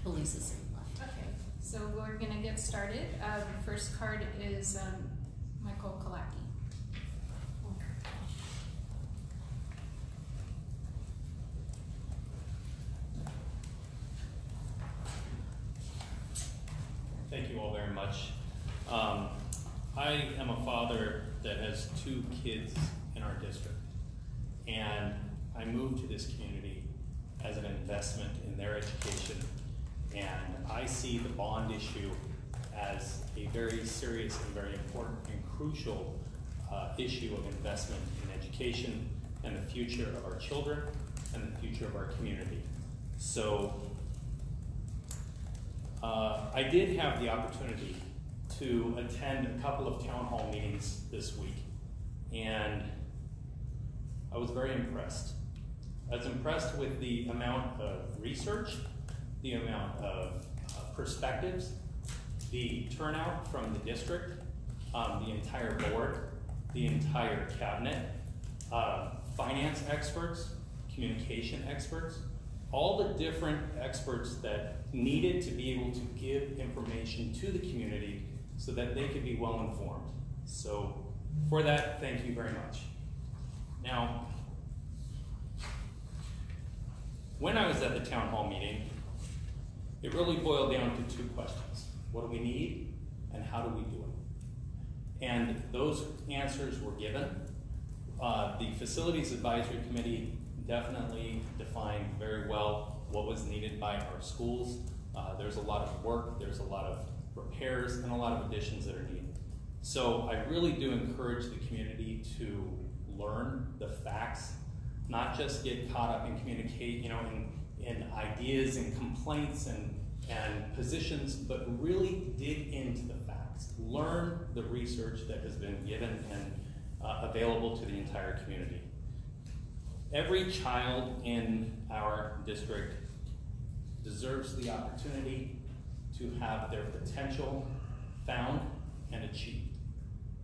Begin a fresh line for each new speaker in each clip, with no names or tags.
Elisa's left.
Okay, so we're gonna get started. The first card is Michael Kalaki.
Thank you all very much. I am a father that has 2 kids in our district, and I moved to this community as an investment in their education, and I see the bond issue as a very serious and very important and crucial issue of investment in education and the future of our children and the future of our community. So I did have the opportunity to attend a couple of town hall meetings this week, and I was very impressed. I was impressed with the amount of research, the amount of perspectives, the turnout from the district, the entire board, the entire cabinet, finance experts, communication experts, all the different experts that needed to be able to give information to the community so that they could be well informed. So for that, thank you very much. Now, when I was at the town hall meeting, it really boiled down to 2 questions. What do we need and how do we do it? And those answers were given. The Facilities Advisory Committee definitely defined very well what was needed by our schools. There's a lot of work, there's a lot of repairs, and a lot of additions that are needed. So I really do encourage the community to learn the facts, not just get caught up in communicate, in ideas and complaints and positions, but really dig into the facts. Learn the research that has been given and available to the entire community. Every child in our district deserves the opportunity to have their potential found and achieved.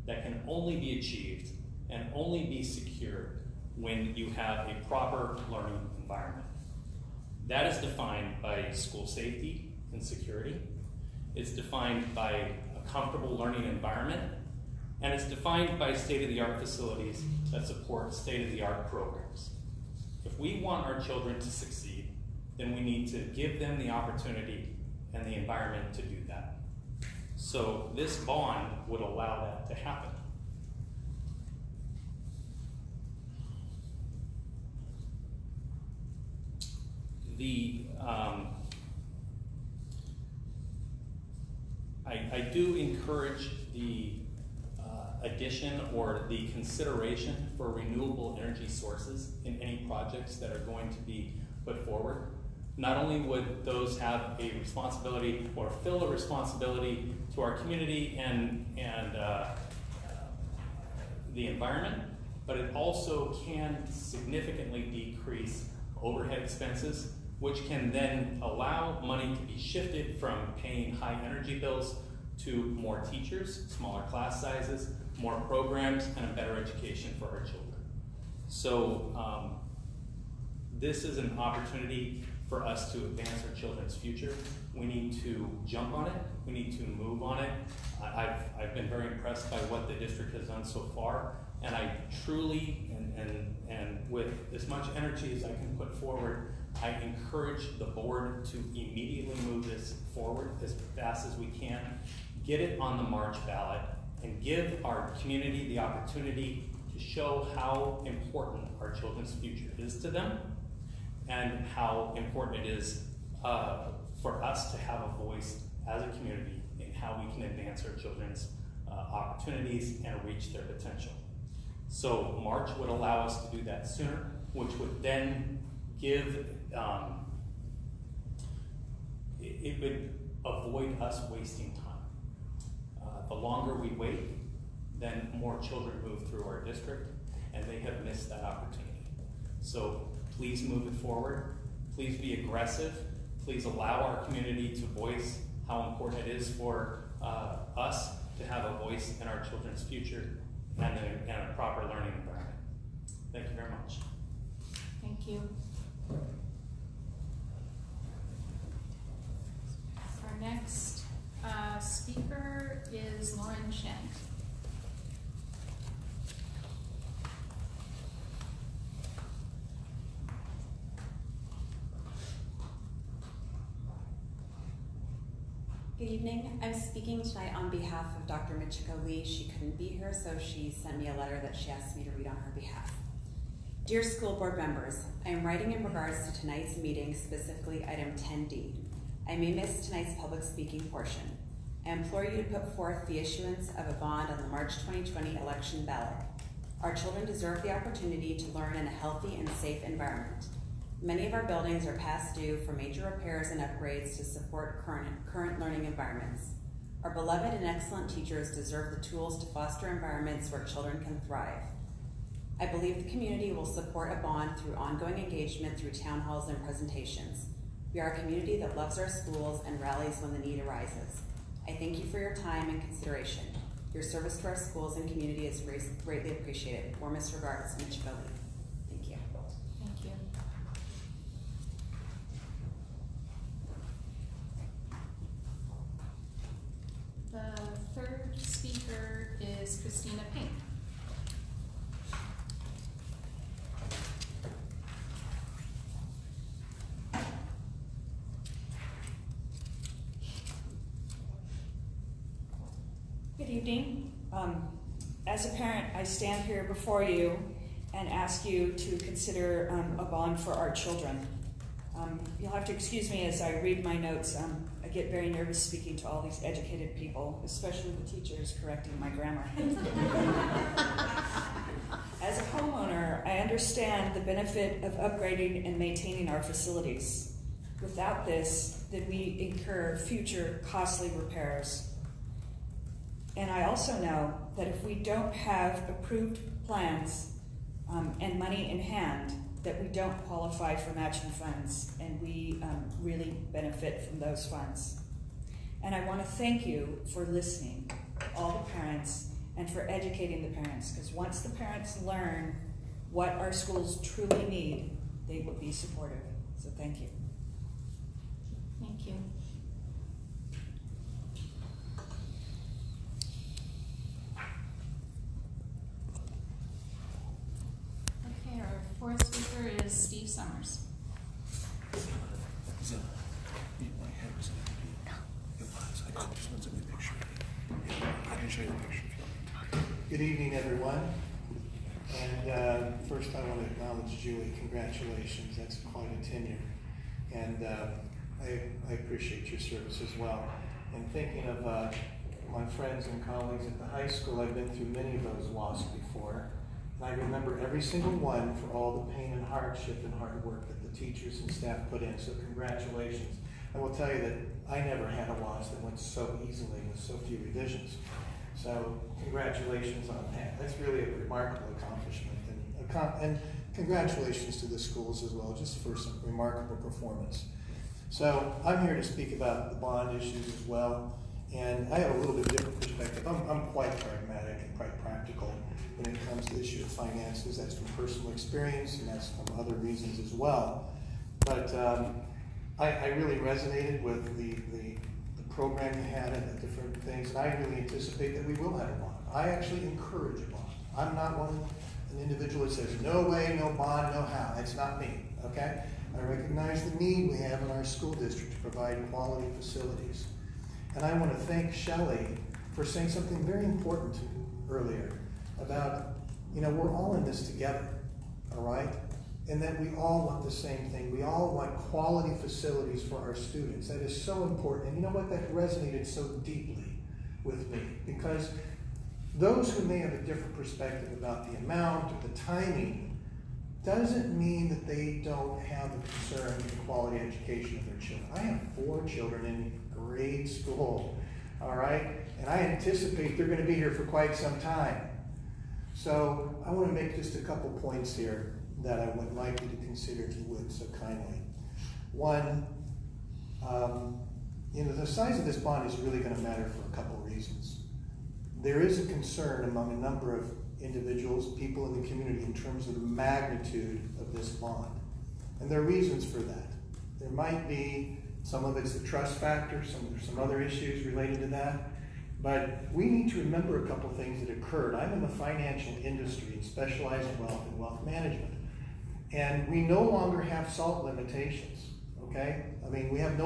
That can only be achieved and only be secured when you have a proper learning environment. That is defined by school safety and security. It's defined by a comfortable learning environment, and it's defined by state-of-the-art facilities that support state-of-the-art programs. If we want our children to succeed, then we need to give them the opportunity and the environment to do that. So this bond would allow that to happen. I do encourage the addition or the consideration for renewable energy sources in any projects that are going to be put forward. Not only would those have a responsibility or fill a responsibility to our community and the environment, but it also can significantly decrease overhead expenses, which can then allow money to be shifted from paying high energy bills to more teachers, smaller class sizes, more programs, and a better education for our children. So this is an opportunity for us to advance our children's future. We need to jump on it. We need to move on it. I've been very impressed by what the district has done so far, and I truly, and with as much energy as I can put forward, I encourage the board to immediately move this forward as fast as we can, get it on the March ballot, and give our community the opportunity to show how important our children's future is to them, and how important it is for us to have a voice as a community in how we can advance our children's opportunities and reach their potential. So March would allow us to do that sooner, which would then give, it would avoid us wasting time. The longer we wait, then more children move through our district, and they have missed that opportunity. So please move it forward. Please be aggressive. Please allow our community to voice how important it is for us to have a voice in our children's future and a proper learning environment. Thank you very much.
Thank you. next speaker is Lauren Shen.
Good evening. I'm speaking tonight on behalf of Dr. Michiko Lee. She couldn't be here, so she sent me a letter that she asked me to read on her behalf. Dear school board members, I am writing in regards to tonight's meeting, specifically item 10D. I may miss tonight's public speaking portion. I implore you to put forth the issuance of a bond on the March 2020 election ballot. Our children deserve the opportunity to learn in a healthy and safe environment. Many of our buildings are past due for major repairs and upgrades to support current learning environments. Our beloved and excellent teachers deserve the tools to foster environments where children can thrive. I believe the community will support a bond through ongoing engagement through town halls and presentations. We are a community that loves our schools and rallies when the need arises. I thank you for your time and consideration. Your service to our schools and community is greatly appreciated. Warmest regards, Michiko Lee. Thank you.
Thank you. The third speaker is Christina Pink.
Good evening. As a parent, I stand here before you and ask you to consider a bond for our children. You'll have to excuse me as I read my notes. I get very nervous speaking to all these educated people, especially the teachers correcting my grammar. As a homeowner, I understand the benefit of upgrading and maintaining our facilities. Without this, then we incur future costly repairs. And I also know that if we don't have approved plans and money in hand, that we don't qualify for matching funds, and we really benefit from those funds. And I want to thank you for listening, all the parents, and for educating the parents, because once the parents learn what our schools truly need, they will be supportive. So thank you.
Thank you. Okay, our fourth speaker is Steve Summers.
I can show you the picture if you want. Good evening, everyone. And first I want to acknowledge Julie. Congratulations. That's quite a tenure. And I appreciate your service as well. And thinking of my friends and colleagues at the high school, I've been through many of those WASPs before. And I remember every single one for all the pain and hardship and hard work that the teachers and staff put in. So congratulations. I will tell you that I never had a WASP that went so easily with so few revisions. So congratulations on that. That's really a remarkable accomplishment. And congratulations to the schools as well, just for some remarkable performance. So I'm here to speak about the bond issues as well. And I have a little bit different perspective. I'm quite pragmatic and quite practical when it comes to the issue of finances. That's from personal experience, and that's from other reasons as well. But I really resonated with the program you had and the different things, and I really anticipate that we will have a bond. I actually encourage a bond. I'm not an individual that says, no way, no bond, no how. That's not me, okay? I recognize the need we have in our school district to provide quality facilities. And I want to thank Shelley for saying something very important earlier about, we're all in this together, all right? And that we all want the same thing. We all want quality facilities for our students. That is so important. And you know what? That resonated so deeply with me, because those who may have a different perspective about the amount or the timing doesn't mean that they don't have a concern with the quality education of their children. I have 4 children in grade school, all right? And I anticipate they're going to be here for quite some time. So I want to make just a couple points here that I would like you to consider, if you would, so kindly. One, the size of this bond is really going to matter for a couple reasons. There is a concern among a number of individuals, people in the community, in terms of the magnitude of this bond. And there are reasons for that. There might be Some of it's the trust factor, there's some other issues related to that. But we need to remember a couple things that occurred. I'm in the financial industry and specialize in wealth and wealth management. And we no longer have SALT limitations, okay? I mean, we have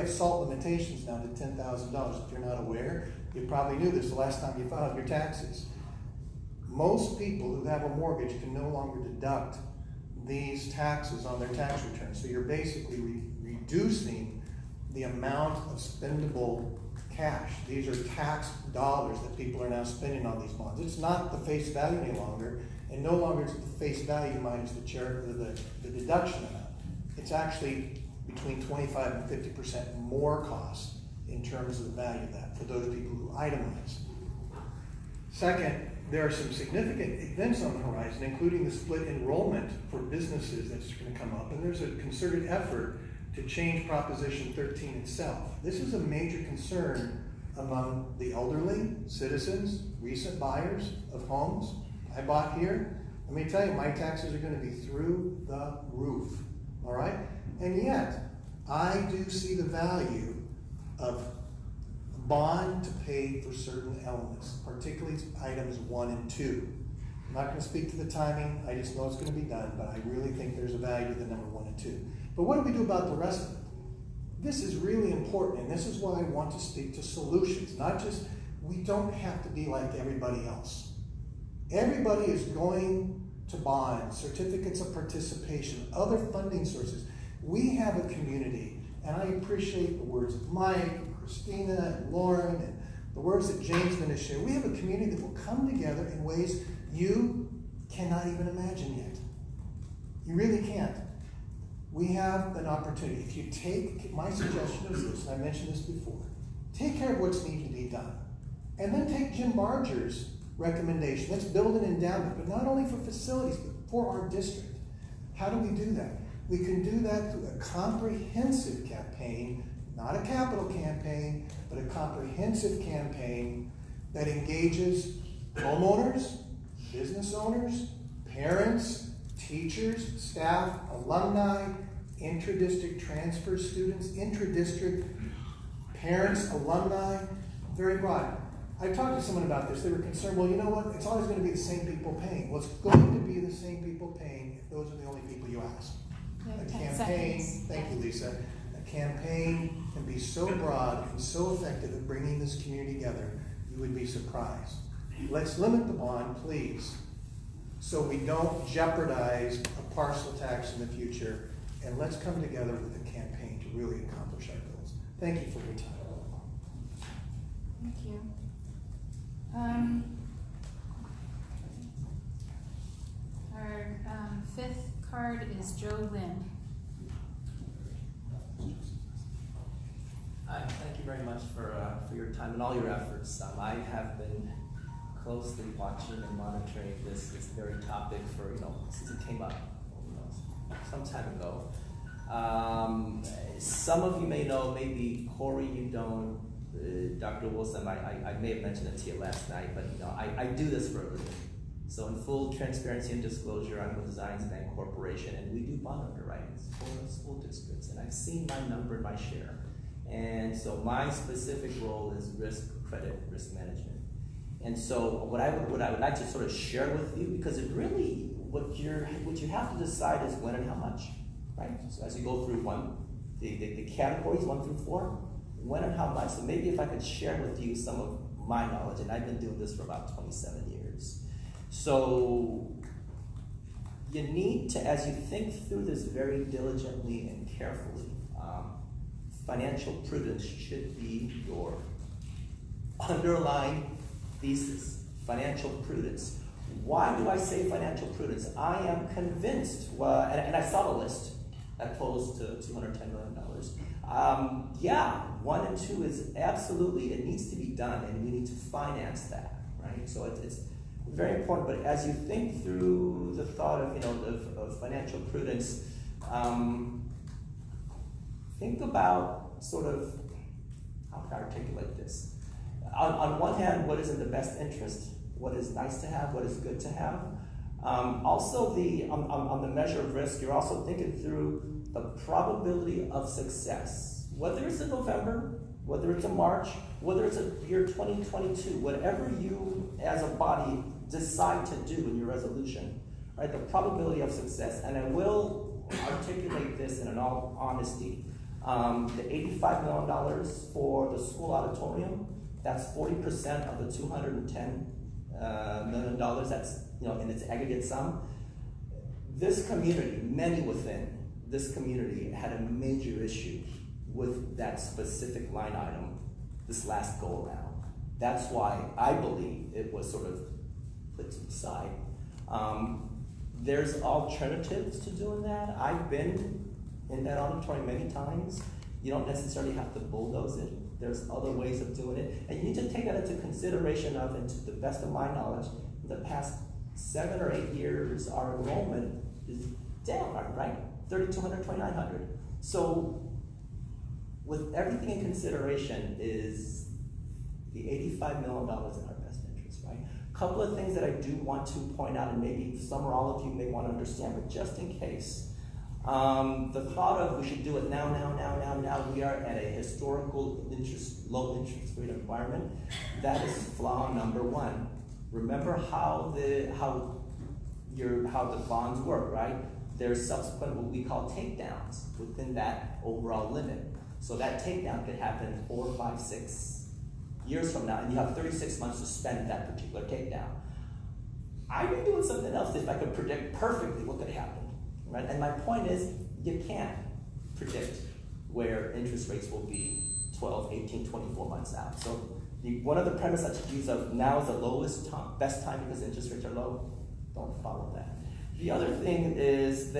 SALT limitations now to $10,000. If you're not aware, you probably knew this the last time you filed your taxes. Most people who have a mortgage can no longer deduct these taxes on their tax return. So you're basically reducing the amount of spendable cash. These are tax dollars that people are now spending on these bonds. It's not the face value any longer, and no longer is it the face value minus the deduction amount. It's actually between 25 and 50% more cost in terms of the value of that for those people who itemize. Second, there are some significant events on the horizon, including the split enrollment for businesses that's going to come up, and there's a concerted effort to change Proposition 13 itself. This is a major concern among the elderly, citizens, recent buyers of homes. I bought here. Let me tell you, my taxes are going to be through the roof, all right? And yet, I do see the value of bond to pay for certain elements, particularly items 1 and 2. I'm not going to speak to the timing. I just know it's going to be done, but I really think there's a value to the number 1 and 2. But what do we do about the rest of it? This is really important, and this is why I want to speak to solutions, not just, we don't have to be like everybody else. Everybody is going to bonds, certificates of participation, other funding sources. We have a community, and I appreciate the words of Mike, and Christina, and Lauren, and the words that James is going to share. We have a community that will come together in ways you cannot even imagine yet. You really can't. We have an opportunity. If you take, my suggestion is this, and I mentioned this before, take care of what's needed to be done. And then take Jim Barger's recommendation. Let's build an endowment, but not only for facilities, but for our district. How do we do that? We can do that through a comprehensive campaign, not a capital campaign, but a comprehensive campaign that engages homeowners, business owners, parents, teachers, staff, alumni, intra-district transfer students, intra-district parents, alumni, very broad. I talked to someone about this. They were concerned, well, you know what? It's always going to be the same people paying. Well, it's going to be the same people paying if those are the only people you ask. A campaign, thank you, Lisa. A campaign can be so broad and so effective at bringing this community together, you would be surprised. Let's limit the bond, please, so we don't jeopardize a parcel tax in the future, and let's come together with a campaign to really accomplish our goals. Thank you for your time.
Thank you. Our fifth card is Joe Lynn.
Thank you very much for your time and all your efforts. I have been closely watching and monitoring this very topic for, since it came up, some time ago. Some of you may know, maybe Corey, you don't. Dr. Wilson, I may have mentioned it to you last night, but I do this for a living. So in full transparency and disclosure, I'm with Zions Bank Corporation, and we do bond underwritings for school districts, and I've seen my number and my share. And so my specific role is credit risk management. And so what I would like to sort of share with you, because it really, what you have to decide is when and how much, right? So as you go through the categories 1 through 4, when and how much. So maybe if I could share with you some of my knowledge, and I've been doing this for about 27 years. So you need to, as you think through this very diligently and carefully, financial prudence should be your underlying thesis. Financial prudence. Why do I say financial prudence? I am convinced, and I saw the list that closed to $210 million. Yeah, 1 and 2 is absolutely, it needs to be done, and we need to finance that, right? So it's very important, but as you think through the thought of financial prudence, think about sort of, how can I articulate this? On one hand, what is in the best interest? What is nice to have? What is good to have? Also, on the measure of risk, you're also thinking through the probability of success. whether it's in November, whether it's in March, whether it's a year 2022, whatever you as a body decide to do in your resolution, right, the probability of success, and I will articulate this in all honesty, the $85 million for the school auditorium, that's 40% of the $210 million, that's, in its aggregate sum. This community, many within this community had a major issue with that specific line item this last go around. That's why I believe it was sort of put to the side. There's alternatives to doing that. I've been in that auditorium many times. You don't necessarily have to bulldoze it. There's other ways of doing it. And you need to take that into consideration of, and to the best of my knowledge, in the past 7 or 8 years, our enrollment is down, right? 3,200, 2,900. So with everything in consideration, is the $85 million in our best interest, right? A couple of things that I do want to point out, and maybe some or all of you may want to understand, but just in case. The thought of we should do it now, we are at a historical low interest rate environment. That is flaw number one. Remember how the bonds work, right? There's subsequent what we call takedowns within that overall limit. So that takedown could happen 4, 5, 6 years from now, and you have 36 months to spend that particular takedown. I'd be doing something else if I could predict perfectly what could happen. Right? And my point is, you can't predict where interest rates will be 12, 18, 24 months out. So one of the premises that you use of now is the lowest time, best time because interest rates are low, don't follow that. The other thing is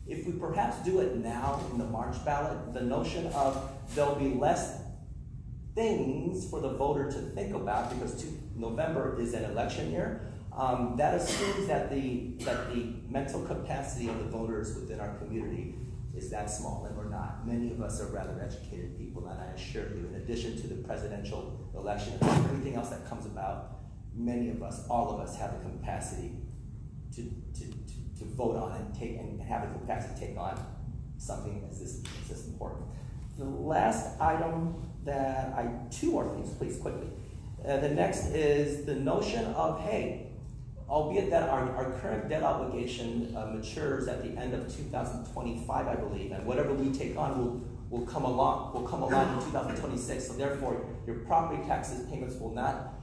if we perhaps do it now in the March ballot, the notion of there'll be less things for the voter to think about because November is an election year. That assumes that the mental capacity of the voters within our community is that small, and we're not. Many of us are rather educated people, and I assure you, in addition to the presidential election and everything else that comes about, many of us, all of us, have the capacity to vote on and have the capacity to take on something as this important. The last item two more things, please, quickly. The next is the notion of, hey, albeit that our current debt obligation matures at the end of 2025, I believe, and whatever we take on will come along in 2026. So therefore, your property taxes payments will not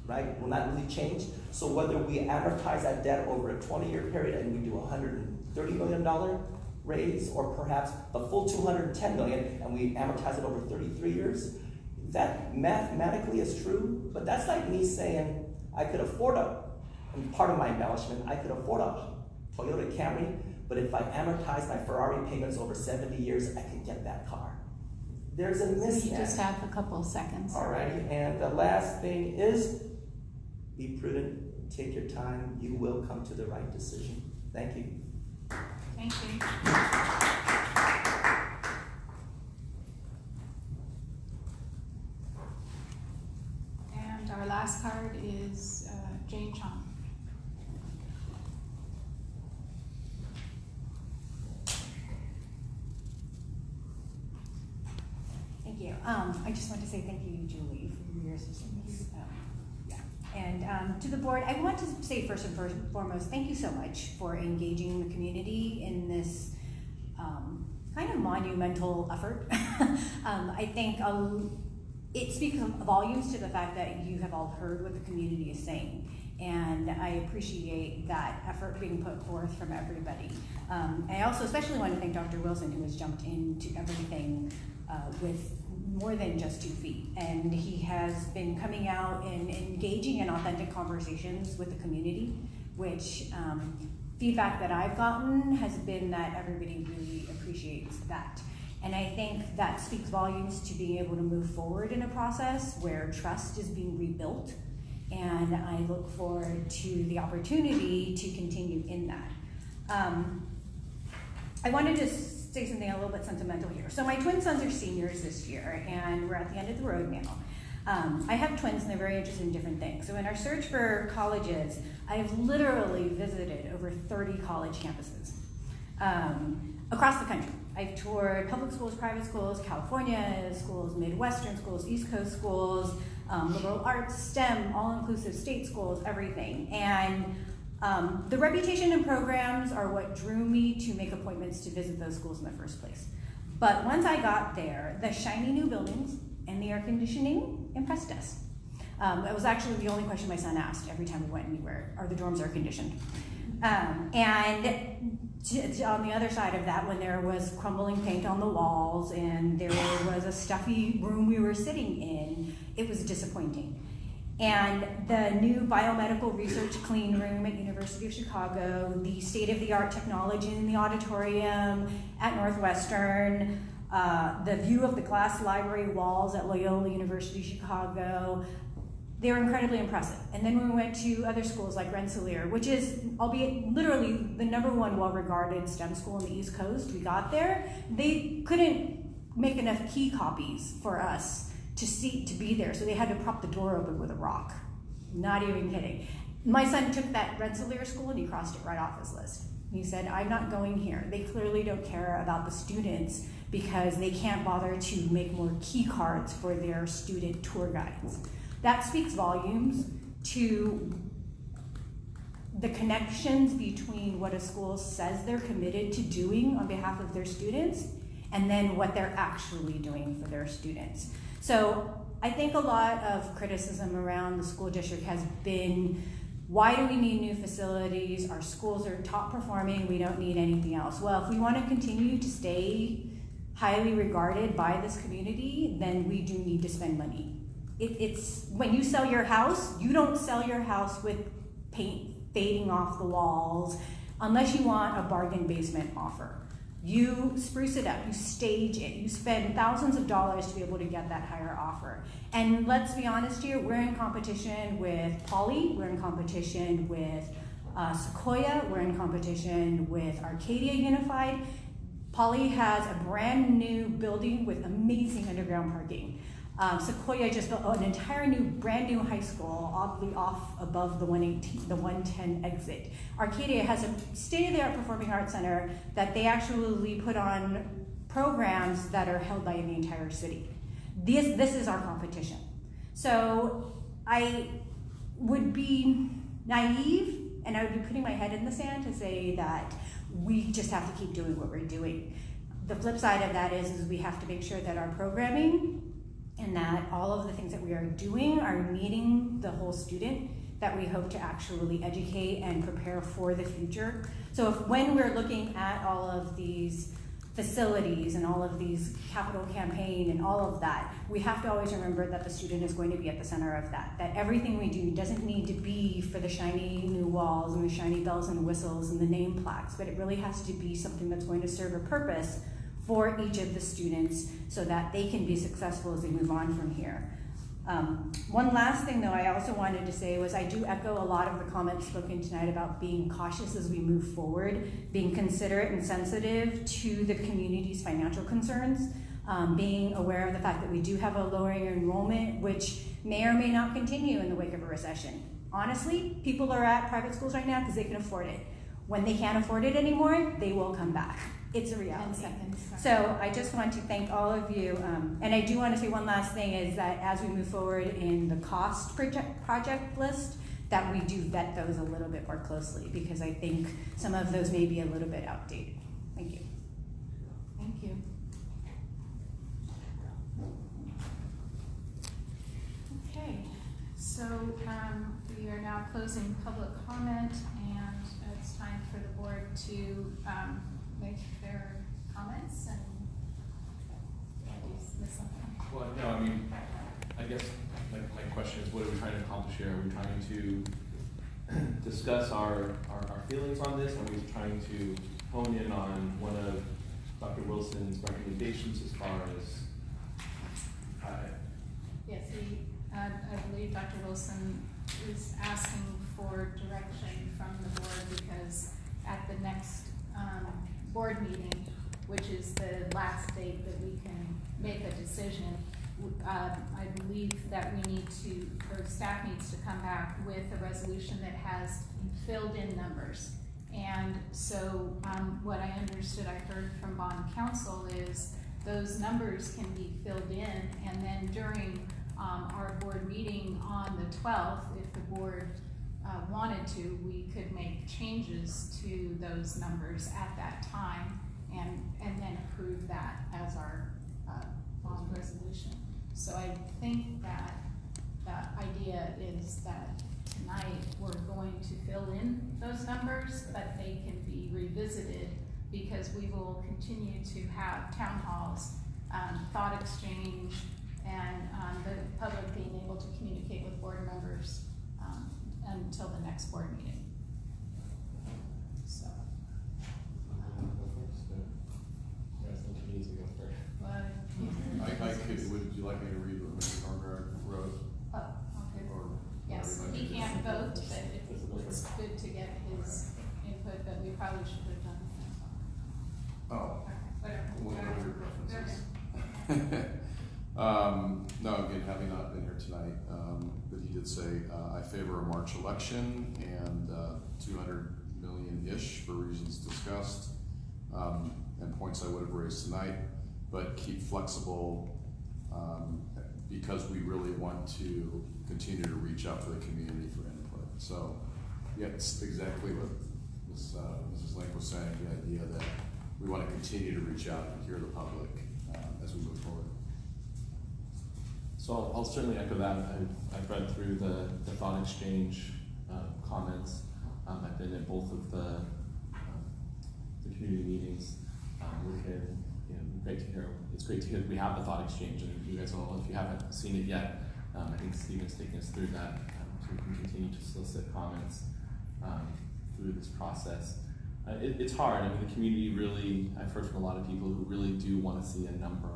really change. So whether we amortize that debt over a 20-year period and we do $130 million raise, or perhaps the full $210 million and we amortize it over 33 years, that mathematically is true. But that's like me saying I could afford and part of my embellishment, I could afford a Toyota Camry, but if I amortize my Ferrari payments over 70 years, I can get that car. There's a mismatch.
You just have a couple of seconds.
Alrighty, and the last thing is, be prudent, take your time, you will come to the right decision. Thank you.
Thank you. And our last card is Jane Chong.
Thank you. I just want to say thank you, Julie, for your assistance. And to the board, I want to say first and foremost, thank you so much for engaging the community in this kind of monumental effort. I think it speaks volumes to the fact that you have all heard what the community is saying. And I appreciate that effort being put forth from everybody. I also especially want to thank Dr. Wilson, who has jumped into everything with more than just 2 feet. And he has been coming out and engaging in authentic conversations with the community, which feedback that I've gotten has been that everybody really appreciates that. And I think that speaks volumes to being able to move forward in a process where trust is being rebuilt. And I look forward to the opportunity to continue in that. I wanted to say something a little bit sentimental here. So my twin sons are seniors this year, and we're at the end of the road now. I have twins, and they're very interested in different things. So in our search for colleges, I've literally visited over 30 college campuses across the country. I've toured public schools, private schools, California schools, Midwestern schools, East Coast schools, liberal arts, STEM, all-inclusive state schools, everything. And the reputation and programs are what drew me to make appointments to visit those schools in the first place. But once I got there, the shiny new buildings and the air conditioning impressed us. That was actually the only question my son asked every time we went anywhere: are the dorms air conditioned? And on the other side of that, when there was crumbling paint on the walls and there was a stuffy room we were sitting in, it was disappointing. And the new biomedical research clean room at University of Chicago, the state-of-the-art technology in the auditorium at Northwestern, the view of the glass library walls at Loyola University Chicago, they were incredibly impressive. And then we went to other schools like Rensselaer, which is, albeit literally the #1 well-regarded STEM school on the East Coast. We got there, they couldn't make enough key copies for us to be there, so they had to prop the door open with a rock. Not even kidding. My son took that Rensselaer school and he crossed it right off his list. He said, I'm not going here. They clearly don't care about the students because they can't bother to make more key cards for their student tour guides. That speaks volumes to the connections between what a school says they're committed to doing on behalf of their students and then what they're actually doing for their students. So I think a lot of criticism around the school district has been, why do we need new facilities? Our schools are top performing, we don't need anything else. Well, if we want to continue to stay highly regarded by this community, then we do need to spend money. It's when you sell your house, you don't sell your house with paint fading off the walls unless you want a bargain basement offer. You spruce it up, you stage it, you spend thousands of dollars to be able to get that higher offer. And let's be honest here, we're in competition with Poly, we're in competition with Sequoia, we're in competition with Arcadia Unified. Poly has a brand new building with amazing underground parking. Sequoia just built an entire brand new high school, oddly off above the 110 exit. Arcadia has a state-of-the-art performing arts center that they actually put on programs that are held by the entire city. This is our competition. So I would be naive and I would be putting my head in the sand to say that we just have to keep doing what we're doing. The flip side of that is we have to make sure that our programming and that all of the things that we are doing are meeting the whole student that we hope to actually educate and prepare for the future. So when we're looking at all of these facilities and all of these capital campaign and all of that, we have to always remember that the student is going to be at the center of that. That everything we do doesn't need to be for the shiny new walls and the shiny bells and whistles and the name plaques, but it really has to be something that's going to serve a purpose for each of the students so that they can be successful as they move on from here. One last thing though I also wanted to say was I do echo a lot of the comments spoken tonight about being cautious as we move forward, being considerate and sensitive to the community's financial concerns, being aware of the fact that we do have a lowering enrollment, which may or may not continue in the wake of a recession. Honestly, people are at private schools right now because they can afford it. When they can't afford it anymore, they will come back. It's a reality.
10 seconds.
So I just want to thank all of you. And I do want to say one last thing is that as we move forward in the cost project list, that we do vet those a little bit more closely because I think some of those may be a little bit outdated. Thank you.
Thank you.
Okay, so we are now closing public comment and it's time for the board to make their comments and did you miss something?
Well, no, I mean, I guess my question is, what are we trying to accomplish here? Are we trying to discuss our feelings on this? Are we trying to hone in on one of Dr. Wilson's recommendations as far as
Yes, I believe Dr. Wilson is asking for direction from the board because at the next board meeting, which is the last date that we can make a decision, I believe that we need to, or staff needs to come back with a resolution that has filled in numbers And so what I understood I heard from bond counsel is those numbers can be filled in, and then during our board meeting on the 12th, if the board wanted to, we could make changes to those numbers at that time and then approve that as our bond resolution. So I think that the idea is that tonight we're going to fill in those numbers, but they can be revisited because we will continue to have town halls, thought exchange, and the public being able to communicate with board members until the next board meeting. So.
I could, would you like me to read what Mr. Norgard wrote?
Oh, okay.
Or
Yes,
everybody
he can't
just-
vote, but it's good to get his input, but we probably should have done that.
Oh,
Okay,
what
whatever.
are your preferences? No, again, having not been here tonight, but he did say, I favor a March election and 200 million-ish for reasons discussed, and points I would have raised tonight, but keep flexible because we really want to continue to reach out to the community for input. So, yeah, it's exactly what Mrs. Link was saying, the idea that we want to continue to reach out and hear the public as we move forward.
So I'll certainly echo that. I've read through the thought exchange comments. I've been at both of the community meetings. Great to hear. It's great to hear that we have the thought exchange, and you guys all, if you haven't seen it yet, I think Stephen's taking us through that, so we can continue to solicit comments through this process. It's hard. I mean, the community really, I've heard from a lot of people who really do want to see a number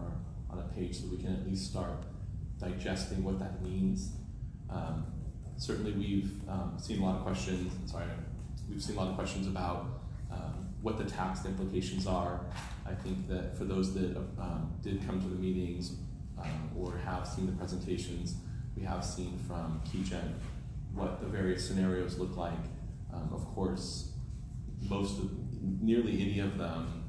on a page so we can at least start digesting what that means. Certainly we've seen a lot of questions, we've seen a lot of questions about what the tax implications are. I think that for those that did come to the meetings or have seen the presentations, we have seen from KeyGen what the various scenarios look like. Of course, nearly any of them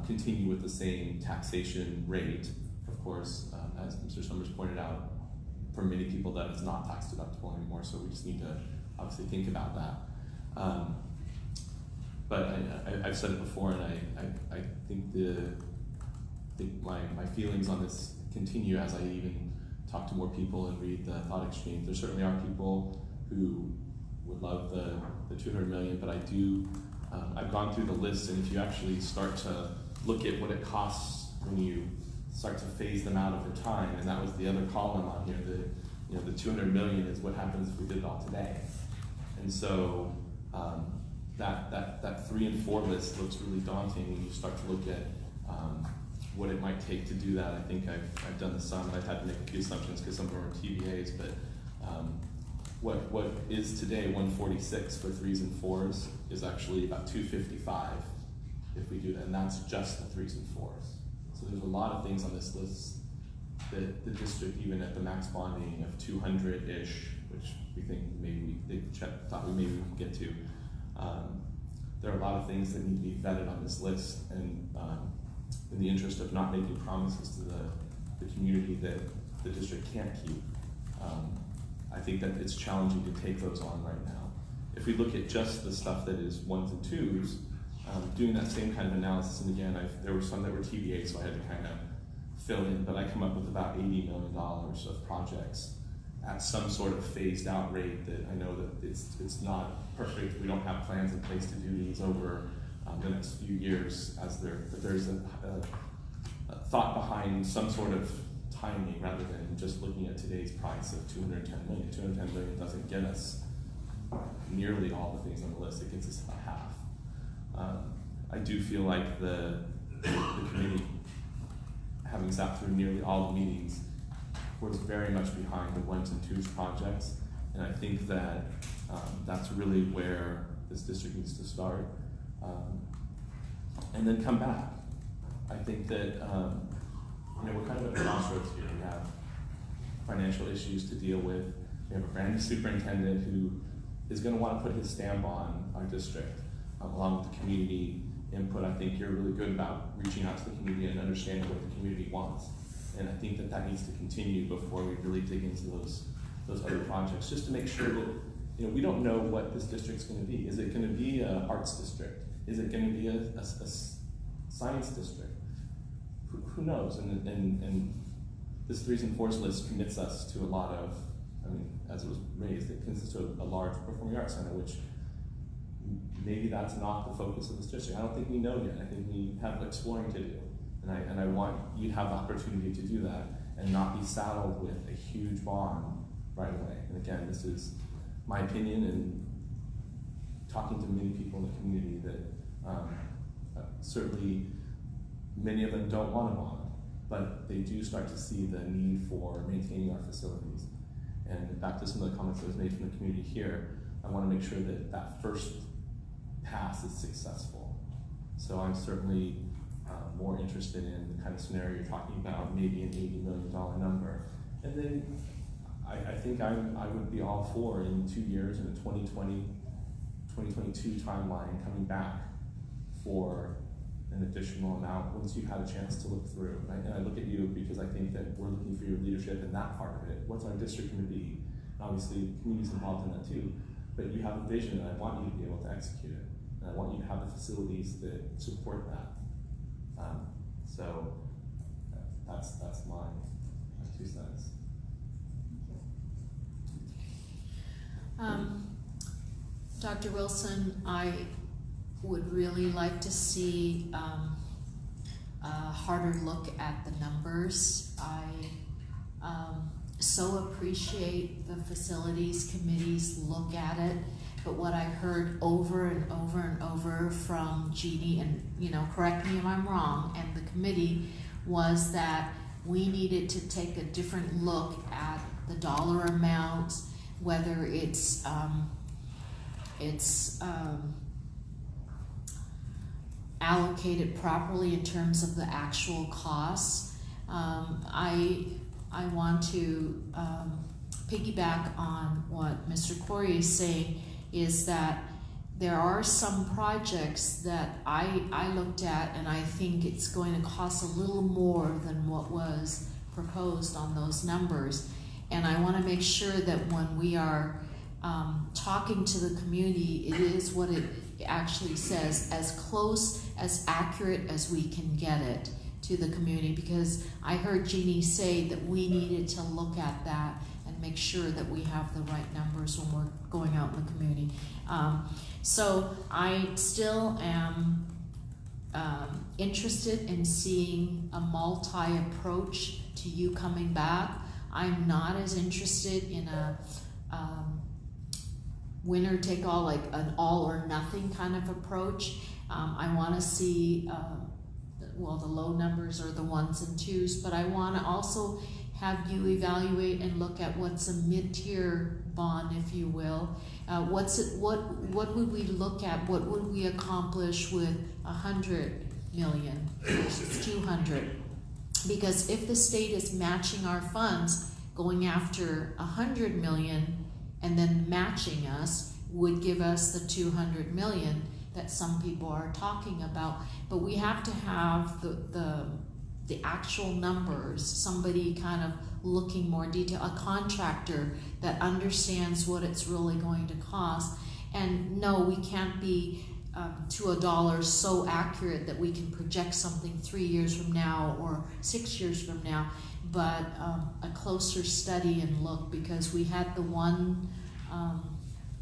continue with the same taxation rate. Of course, as Mr. Summers pointed out, for many people that is not tax deductible anymore, so we just need to obviously think about that. But I've said it before, and I think my feelings on this continue as I even talk to more people and read the thought exchange. There certainly are people who would love the 200 million, but I've gone through the list, and if you actually start to look at what it costs when you start to phase them out over time, and that was the other column on here, the 200 million is what happens if we did it all today. And so that 3 and 4 list looks really daunting when you start to look at what it might take to do that. I think I've done the sum, and I've had to make a few assumptions because some of them are TBAs, but what is today 146 for 3s and 4s is actually about 255 if we do that, and that's just the 3s and 4s. So there's a lot of things on this list that the district, even at the max bonding of 200-ish, which we think maybe thought we maybe could get to, there are a lot of things that need to be vetted on this list, and in the interest of not making promises to the community that the district can't keep, I think that it's challenging to take those on right now. If we look at just the stuff that is 1s and 2s, doing that same kind of analysis, and again, there were some that were TBA, so I had to kind of fill in, but I come up with about $80 million of projects at some sort of phased out rate that I know that it's not perfect. We don't have plans in place to do these over the next few years, but there's a thought behind some sort of timing rather than just looking at today's price of 210 million. 210 million doesn't get us nearly all the things on the list. It gets us about half. I do feel like the committee, having sat through nearly all the meetings, was very much behind the 1s and 2s projects, and I think that that's really where this district needs to start, and then come back. I think that we're kind of at a crossroads here. We have financial issues to deal with. We have a brand new superintendent who is going to want to put his stamp on our district. along with the community input, I think you're really good about reaching out to the community and understanding what the community wants. And I think that that needs to continue before we really dig into those other projects, just to make sure that, you know, we don't know what this district's going to be. Is it going to be an arts district? Is it going to be a science district? Who knows? And this 3s and 4s list commits us to a lot of, I mean, as it was raised, it commits us to a large performing arts center, which maybe that's not the focus of this district. I don't think we know yet. I think we have exploring to do. And I want you to have the opportunity to do that and not be saddled with a huge bond right away. And again, this is my opinion and talking to many people in the community that certainly many of them don't want a bond, but they do start to see the need for maintaining our facilities. And back to some of the comments that was made from the community here, I want to make sure that that first pass is successful. So I'm certainly more interested in the kind of scenario you're talking about, maybe an $80 million number. And then I think I would be all for, in 2 years, in a 2020, 2022 timeline, coming back for an additional amount once you've had a chance to look through. And I look at you because I think that we're looking for your leadership in that part of it. What's our district going to be? And obviously, the community's involved in that too. But you have a vision, and I want you to be able to execute it. And I want you to have the facilities that support that. So that's my 2 cents.
Dr. Wilson, I would really like to see a harder look at the numbers. I so appreciate the facilities committee's look at it, but what I heard over and over and over from Jeannie, and you know, correct me if I'm wrong, and the committee, was that we needed to take a different look at the dollar amounts, whether it's allocated properly in terms of the actual costs. I want to piggyback on what Mr. Corey is saying, is that there are some projects that I looked at and I think it's going to cost a little more than what was proposed on those numbers. And I want to make sure that when we are talking to the community, it is what it actually says, as close, as accurate as we can get it to the community, because I heard Jeannie say that we needed to look at that and make sure that we have the right numbers when we're going out in the community. So I still am interested in seeing a multi-approach to you coming back. I'm not as interested in a winner take all, like an all or nothing kind of approach. I want to see, well, the low numbers are the 1s and 2s, but I want to also have you evaluate and look at what's a mid-tier bond, if you will. What would we look at? What would we accomplish with 100 million versus 200? Because if the state is matching our funds, going after 100 million and then matching us would give us the 200 million that some people are talking about. But we have to have the actual numbers, somebody kind of looking more detail, a contractor that understands what it's really going to cost. And no, we can't be to a dollar so accurate that we can project something 3 years from now or 6 years from now, but a closer study and look, because we had the one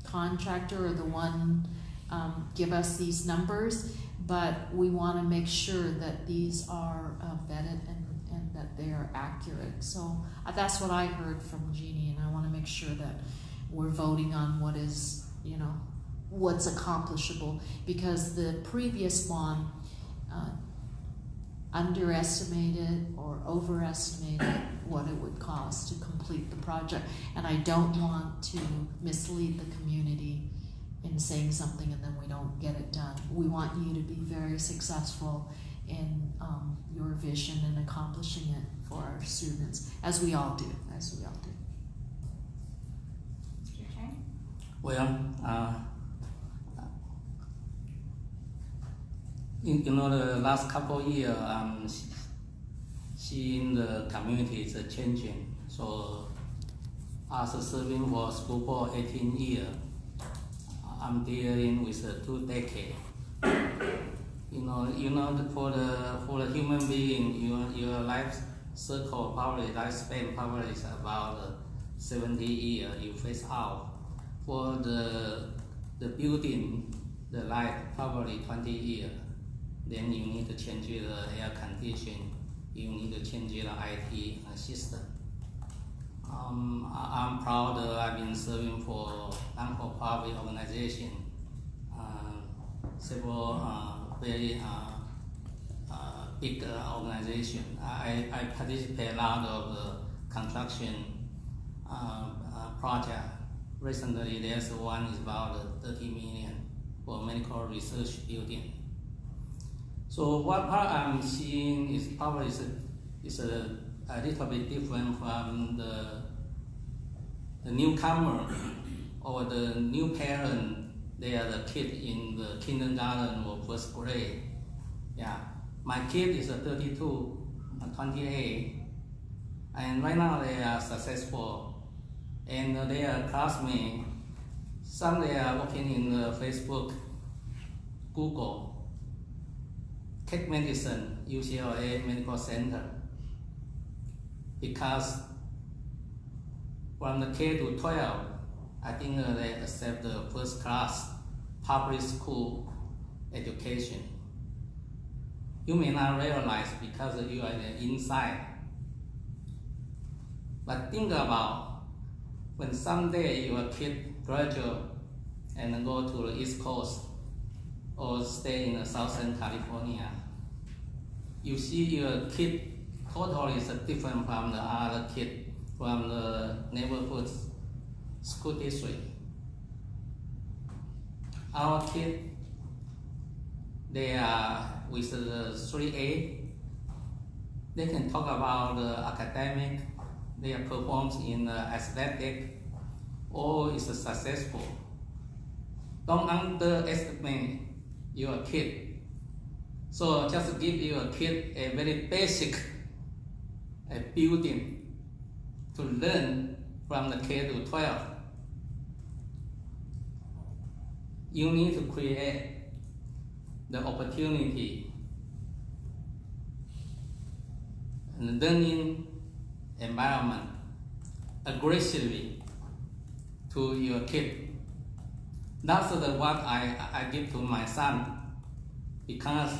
contractor or the one give us these numbers, but we want to make sure that these are vetted and that they are accurate. So that's what I heard from Jeannie, and I want to make sure that we're voting on what is, you know, what's accomplishable, because the previous one underestimated or overestimated what it would cost to complete the project, and I don't want to mislead the community in saying something and then we don't get it done. We want you to be very successful in your vision and accomplishing it for our students, as we all do, Mr.
Chang?
Well, You know, the last couple of years, seeing the community is changing. So, after serving for school for 18 years, I'm dealing with 2 decades. You know, for the human being, your life circle probably lifespan probably is about 70 years. You phase out. For the building, the life probably 20 years. Then you need to change the air condition. You need to change the IT system. I'm proud I've been serving for non-for-profit organization, several very big organization. I participate a lot of the construction project. Recently, there's one is about 30 million for medical research building. So what part I'm seeing is probably is a little bit different from the newcomer or the new parent. They are the kid in the kindergarten or first grade. Yeah, my kid is 32, 28, and right now they are successful, and they are classmates. Some they are working in the Facebook, Google, Tech Medicine, UCLA Medical Center. Because from the K to 12, I think they accept the first class public school education. You may not realize because you are inside. But think about when someday your kid graduate and go to the East Coast or stay in Southern California, you see your kid totally is different from the other kid from the neighborhood school district. Our kids, they are with the 3A. They can talk about the academic, their performance in the athletic, all is successful. Don't underestimate your kid. So just give your kid a very basic building to learn from the K to 12. You need to create the opportunity and learning environment aggressively to your kid. That's what I give to my son, because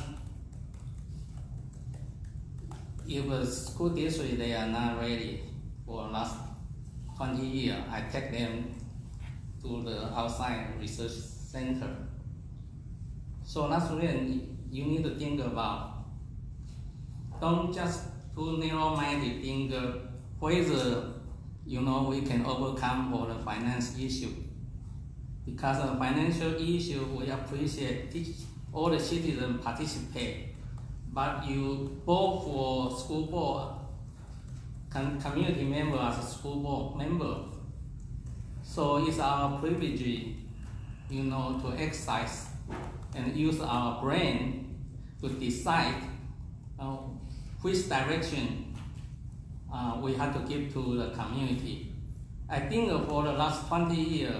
if a school district they are not ready for last 20 years, I take them to the outside research center. So that's really you need to think about. Don't just too narrow-minded think whether we can overcome all the finance issue. Because of financial issue, we appreciate all the citizens participate. But you vote for school board, community member as a school board member. So it's our privilege, to exercise and use our brain to decide which direction we have to give to the community. I think for the last 20 years,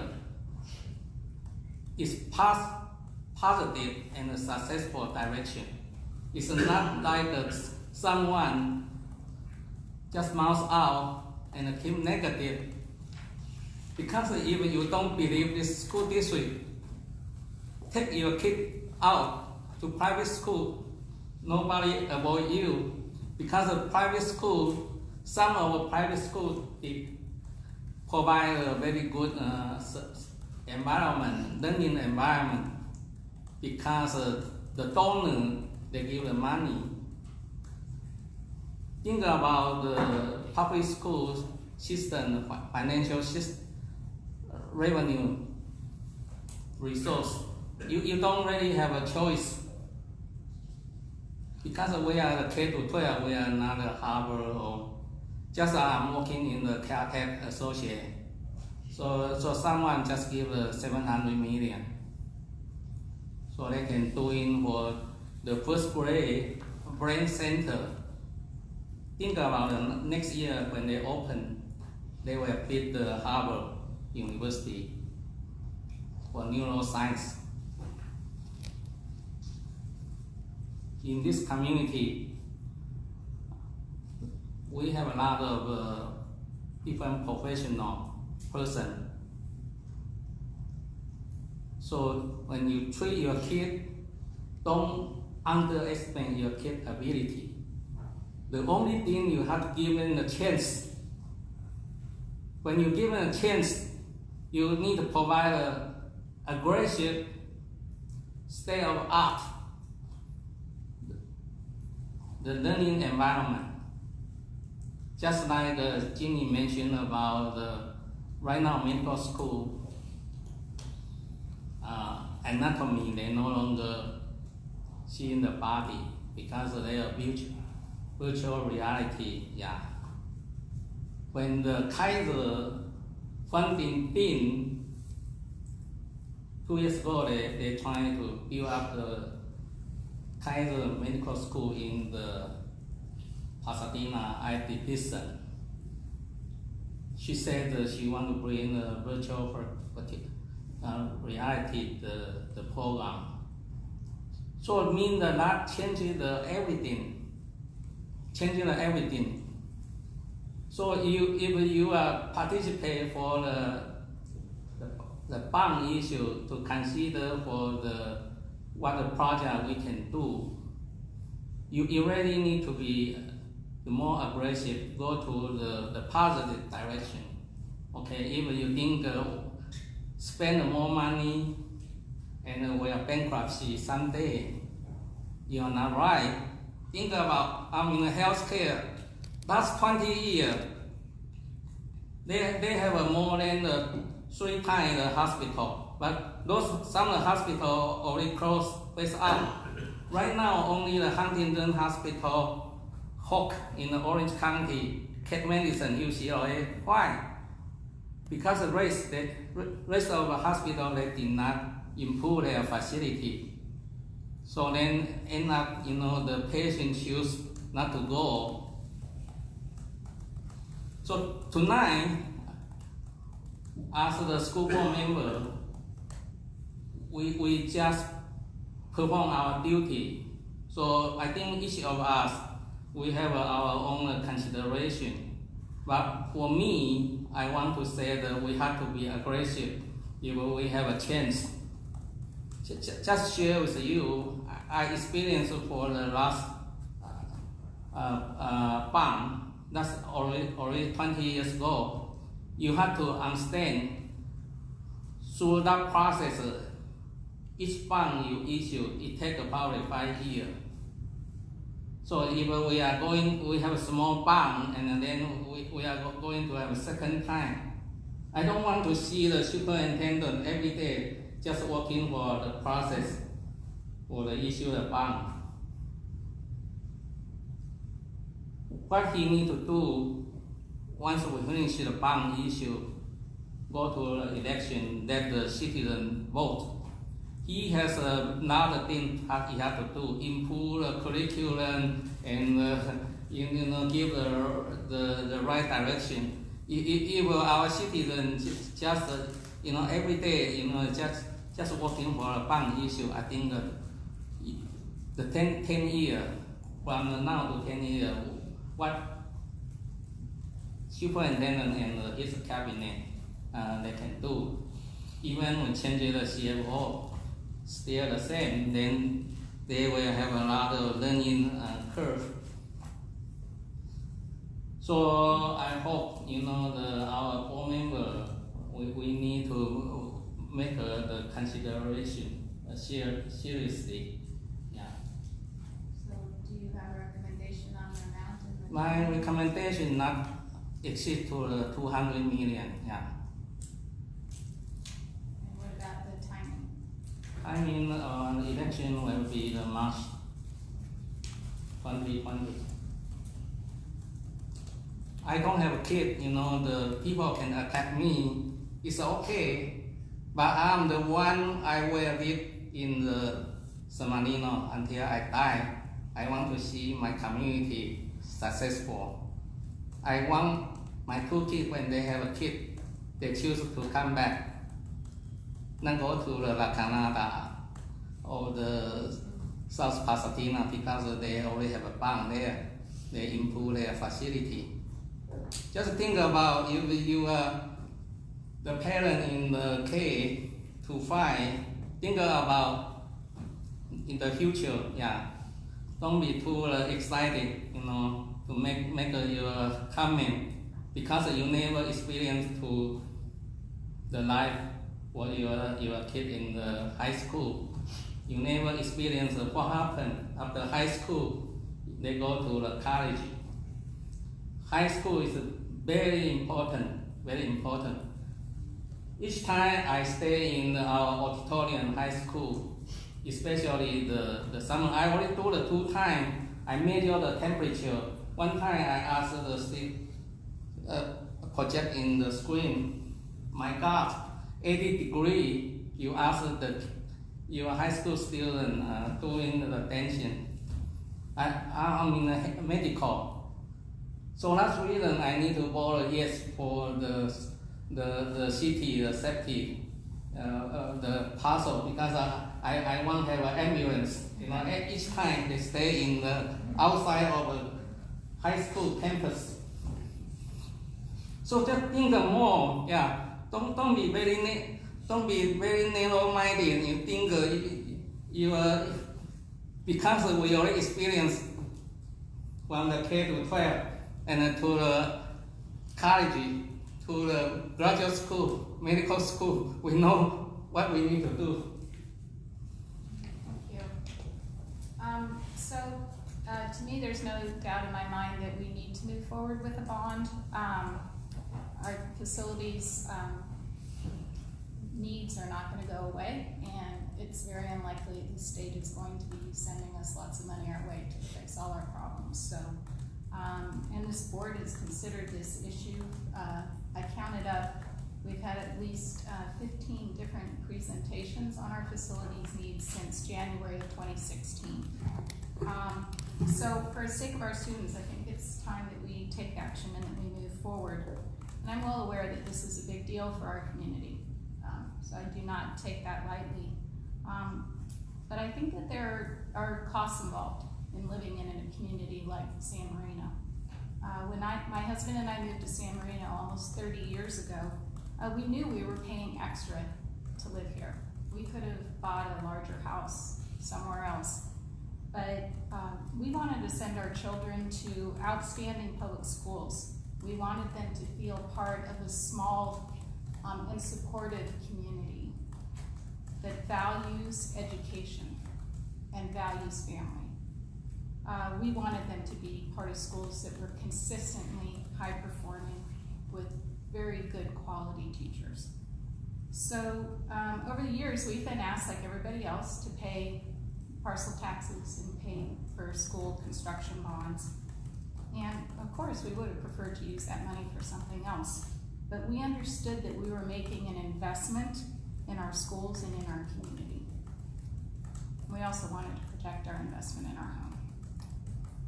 it's positive and successful direction. It's not like someone just mouth out and keep negative. Because if you don't believe this school district, take your kid out to private school. Nobody avoid you. Because of private school, some of the private schools provide a very good environment, learning environment. Because the donor, they give the money. Think about the public school system, financial system, revenue, resource. You don't really have a choice. Because we are the K to 12, we are not a Harvard or just I'm working in the Caltech associate. So someone just give 700 million. So they can do in for the first grade brain center. Think about the next year when they open, they will build the Harvard University for neuroscience. In this community, we have a lot of different professional person. So when you treat your kid, don't underestimate your kid's ability. The only thing you have to give them a chance. When you give them a chance, you need to provide a aggressive state of art, the learning environment. Just like Ginny mentioned about right now medical school anatomy, they no longer see in the body because they are virtual reality. Yeah. When the Kaiser funding team 2 years ago, they trying to build up the Kaiser Medical School in the Pasadena. I did listen. She said that she want to bring a virtual reality the program. So it means that not changing everything, changing everything. So if you participate for the bond issue to consider for what the project we can do, you really need to be more aggressive, go to the positive direction. Okay, if you think spend more money and we are bankruptcy someday, you are not right. Think about, in healthcare, last 20 years, they have more than 3 times the hospital, but some of the hospital already closed, phased out. Right now, only the Huntington Hospital, Hook in the Orange County, Cape Medicine, UCLA. Why? Because the rest of the hospital, they did not improve their facility. So then end up, the patient choose not to go. So tonight, as the school board member, we just perform our duty. So I think each of us, we have our own consideration. But for me, I want to say that we have to be aggressive if we have a chance. Just share with you, I experienced for the last bond, that's already 20 years ago. You have to understand, through that process, each bond you issue, it takes about 5 years. So if we are we have a small bond, and then we are going to have a second time. I don't want to see the superintendent every day just working for the process for the issue of bond. What he need to do once we finish the bond issue, go to the election, let the citizen vote. He has another thing that he has to do: improve the curriculum and give the right direction. If our citizens just every day just working for a bond issue, I think the 10 years from now to 10 years, what superintendent and his cabinet they can do, even when changing the CFO, still the same, then they will have a lot of learning curve. So I hope our board member, we need to make the consideration seriously. Yeah.
So do you have a recommendation on the amount?
My recommendation not exceed to the 200 million. Yeah.
And what about the timing?
I mean, election will be the March 2020. I don't have a kid, the people can attack me. It's okay, but I'm the one I will live in the Marino until I die. I want to see my community successful. I want my 2 kids, when they have a kid, they choose to come back, not go to the La Canada or the South Pasadena because they already have a bond there. They improve their facility. Just think about if you are the parent in the K to 5, think about in the future, yeah. Don't be too excited, to make your comment because you never experienced to the life for your kid in the high school. You never experienced what happened after high school. They go to the college. High school is very important, very important. Each time I stay in our auditorium high school, especially the summer, I already do the 2 times. I measure the temperature. One time I asked the project in the screen, my God, 80 degrees. You ask your high school student doing the tension. I'm in the medical, so that's the reason I need to borrow yes for the city, the safety, the parcel because I want to have an ambulance. Each time they stay in the outside of the high school campus. So just think more, yeah. Don't be very narrow-minded. You think because we already experienced from the K to 12 and to the college, to the graduate school, medical school, we know what we need to do.
Thank you. To me, there's no doubt in my mind that we need to move forward with a bond. Our facilities needs are not going to go away, and it's very unlikely the state is going to be sending us lots of money our way to fix all our problems. So, and this board has considered this issue. I counted up, we've had at least 15 different presentations on our facilities needs since January of 2016. So for the sake of our students, I think it's time that we take action and that we move forward. And I'm well aware that this is a big deal for our community, so I do not take that lightly. But I think that there are costs involved in living in a community like San Marino. When my husband and I moved to San Marino almost 30 years ago, we knew we were paying extra to live here. We could have bought a larger house somewhere else. But we wanted to send our children to outstanding public schools. We wanted them to feel part of a small and supportive community that values education and values family. We wanted them to be part of schools that were consistently high performing with very good quality teachers. So over the years, we've been asked, like everybody else, to pay parcel taxes and pay for school construction bonds. And of course, we would have preferred to use that money for something else. But we understood that we were making an investment in our schools and in our community. We also wanted to protect our investment in our home.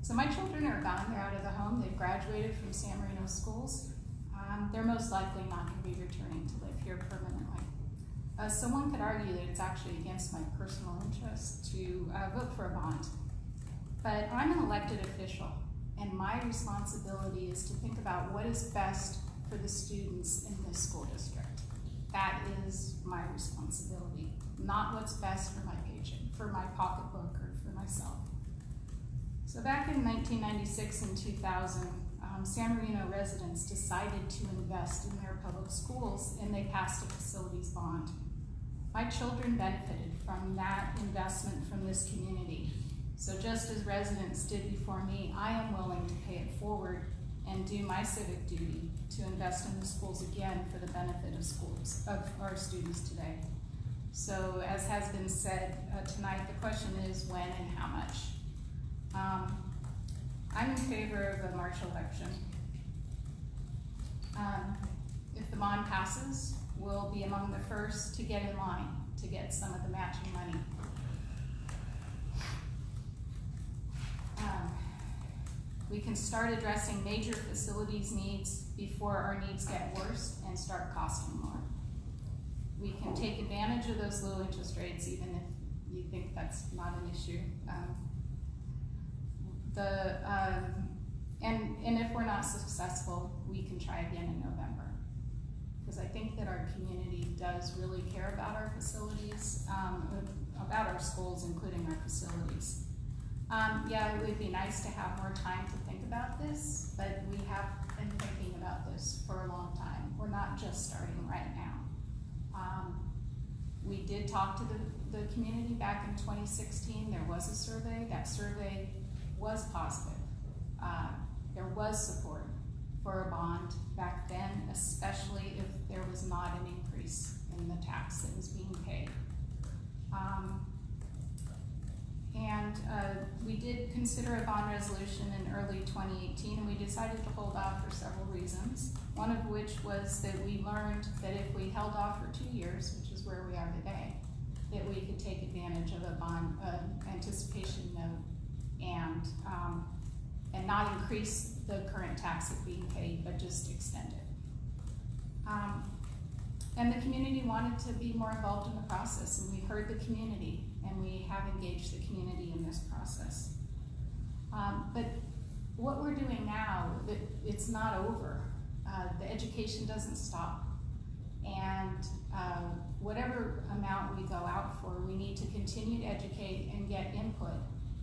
So my children are gone, they're out of the home, they've graduated from San Marino schools. They're most likely not going to be returning to live here permanently. Someone could argue that it's actually against my personal interest to vote for a bond. But I'm an elected official, and my responsibility is to think about what is best for the students in this school district. That is my responsibility, not what's best for my paycheck, for my pocketbook, or for myself. So back in 1996 and 2000, San Marino residents decided to invest in their public schools, and they passed a facilities bond. My children benefited from that investment from this community. So just as residents did before me, I am willing to pay it forward and do my civic duty to invest in the schools again for the benefit of our students today. So as has been said tonight, the question is when and how much. I'm in favor of a March election. If the bond passes, we'll be among the first to get in line to get some of the matching money. We can start addressing major facilities needs before our needs get worse and start costing more. We can take advantage of those low interest rates even if you think that's not an issue. And if we're not successful, we can try again in November. Because I think that our community does really care about our facilities, about our schools, including our facilities. Yeah, it would be nice to have more time to think about this, but we have been thinking about this for a long time. We're not just starting right now. We did talk to the community back in 2016. There was a survey. That survey was positive. There was support for a bond back then, especially if there was not an increase in the tax that was being paid. We did consider a bond resolution in early 2018, and we decided to hold off for several reasons. One of which was that we learned that if we held off for 2 years, which is where we are today, that we could take advantage of a bond anticipation note and not increase the current tax that's being paid, but just extend it. And the community wanted to be more involved in the process, and we heard the community, and we have engaged the community in this process. But what we're doing now, it's not over. The education doesn't stop. And whatever amount we go out for, we need to continue to educate and get input.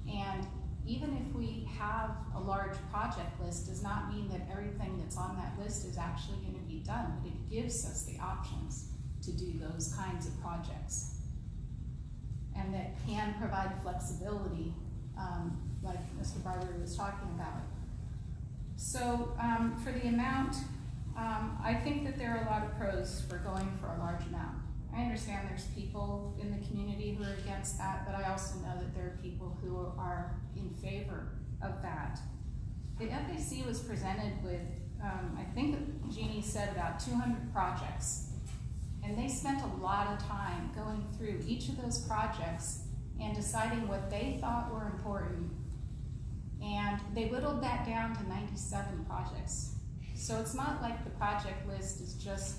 And even if we have a large project list, does not mean that everything that's on that list is actually going to be done, but it gives us the options to do those kinds of projects. And that can provide flexibility, like Mr. Barber was talking about. So for the amount, I think that there are a lot of pros for going for a large amount. I understand there's people in the community who are against that, but I also know that there are people who are in favor of that. The FAC was presented with, I think Jeannie said about 200 projects, and they spent a lot of time going through each of those projects and deciding what they thought were important, and they whittled that down to 97 projects. So it's not like the project list is just,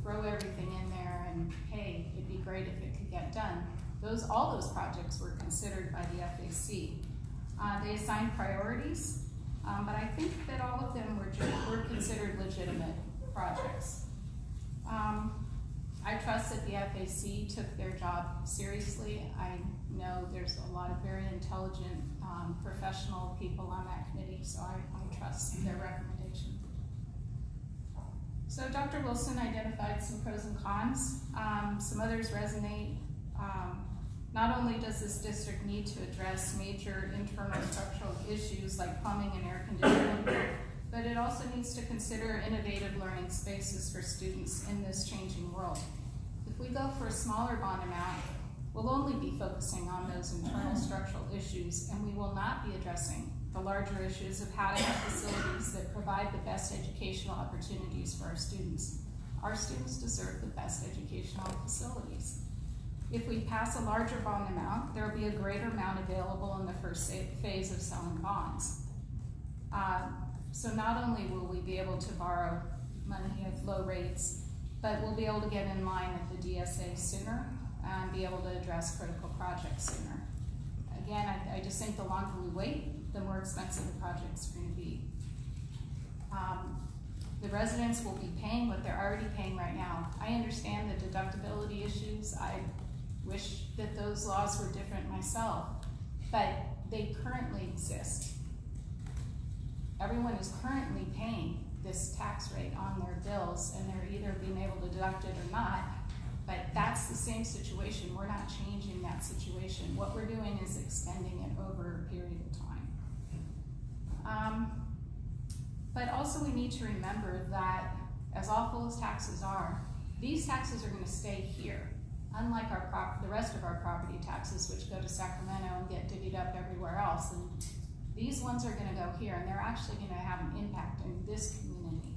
throw everything in there and hey, it'd be great if it could get done. All those projects were considered by the FAC. They assigned priorities, but I think that all of them were considered legitimate projects. I trust that the FAC took their job seriously. I know there's a lot of very intelligent, professional people on that committee, so I trust their recommendation. So Dr. Wilson identified some pros and cons. Some others resonate. Not only does this district need to address major internal structural issues like plumbing and air conditioning, but it also needs to consider innovative learning spaces for students in this changing world. If we go for a smaller bond amount, we'll only be focusing on those internal structural issues, and we will not be addressing the larger issues of how to have facilities that provide the best educational opportunities for our students. Our students deserve the best educational facilities. If we pass a larger bond amount, there will be a greater amount available in the first phase of selling bonds. So not only will we be able to borrow money at low rates, but we'll be able to get in line with the DSA sooner and be able to address critical projects sooner. Again, I just think the longer we wait, the more expensive the project's going to be. The residents will be paying what they're already paying right now. I understand the deductibility issues. I wish that those laws were different myself, but they currently exist. Everyone is currently paying this tax rate on their bills, and they're either being able to deduct it or not, but that's the same situation. We're not changing that situation. What we're doing is extending it over a period of time. But also we need to remember that as awful as taxes are, these taxes are going to stay here. Unlike the rest of our property taxes, which go to Sacramento and get divvied up everywhere else, and these ones are going to go here, and they're actually going to have an impact in this community.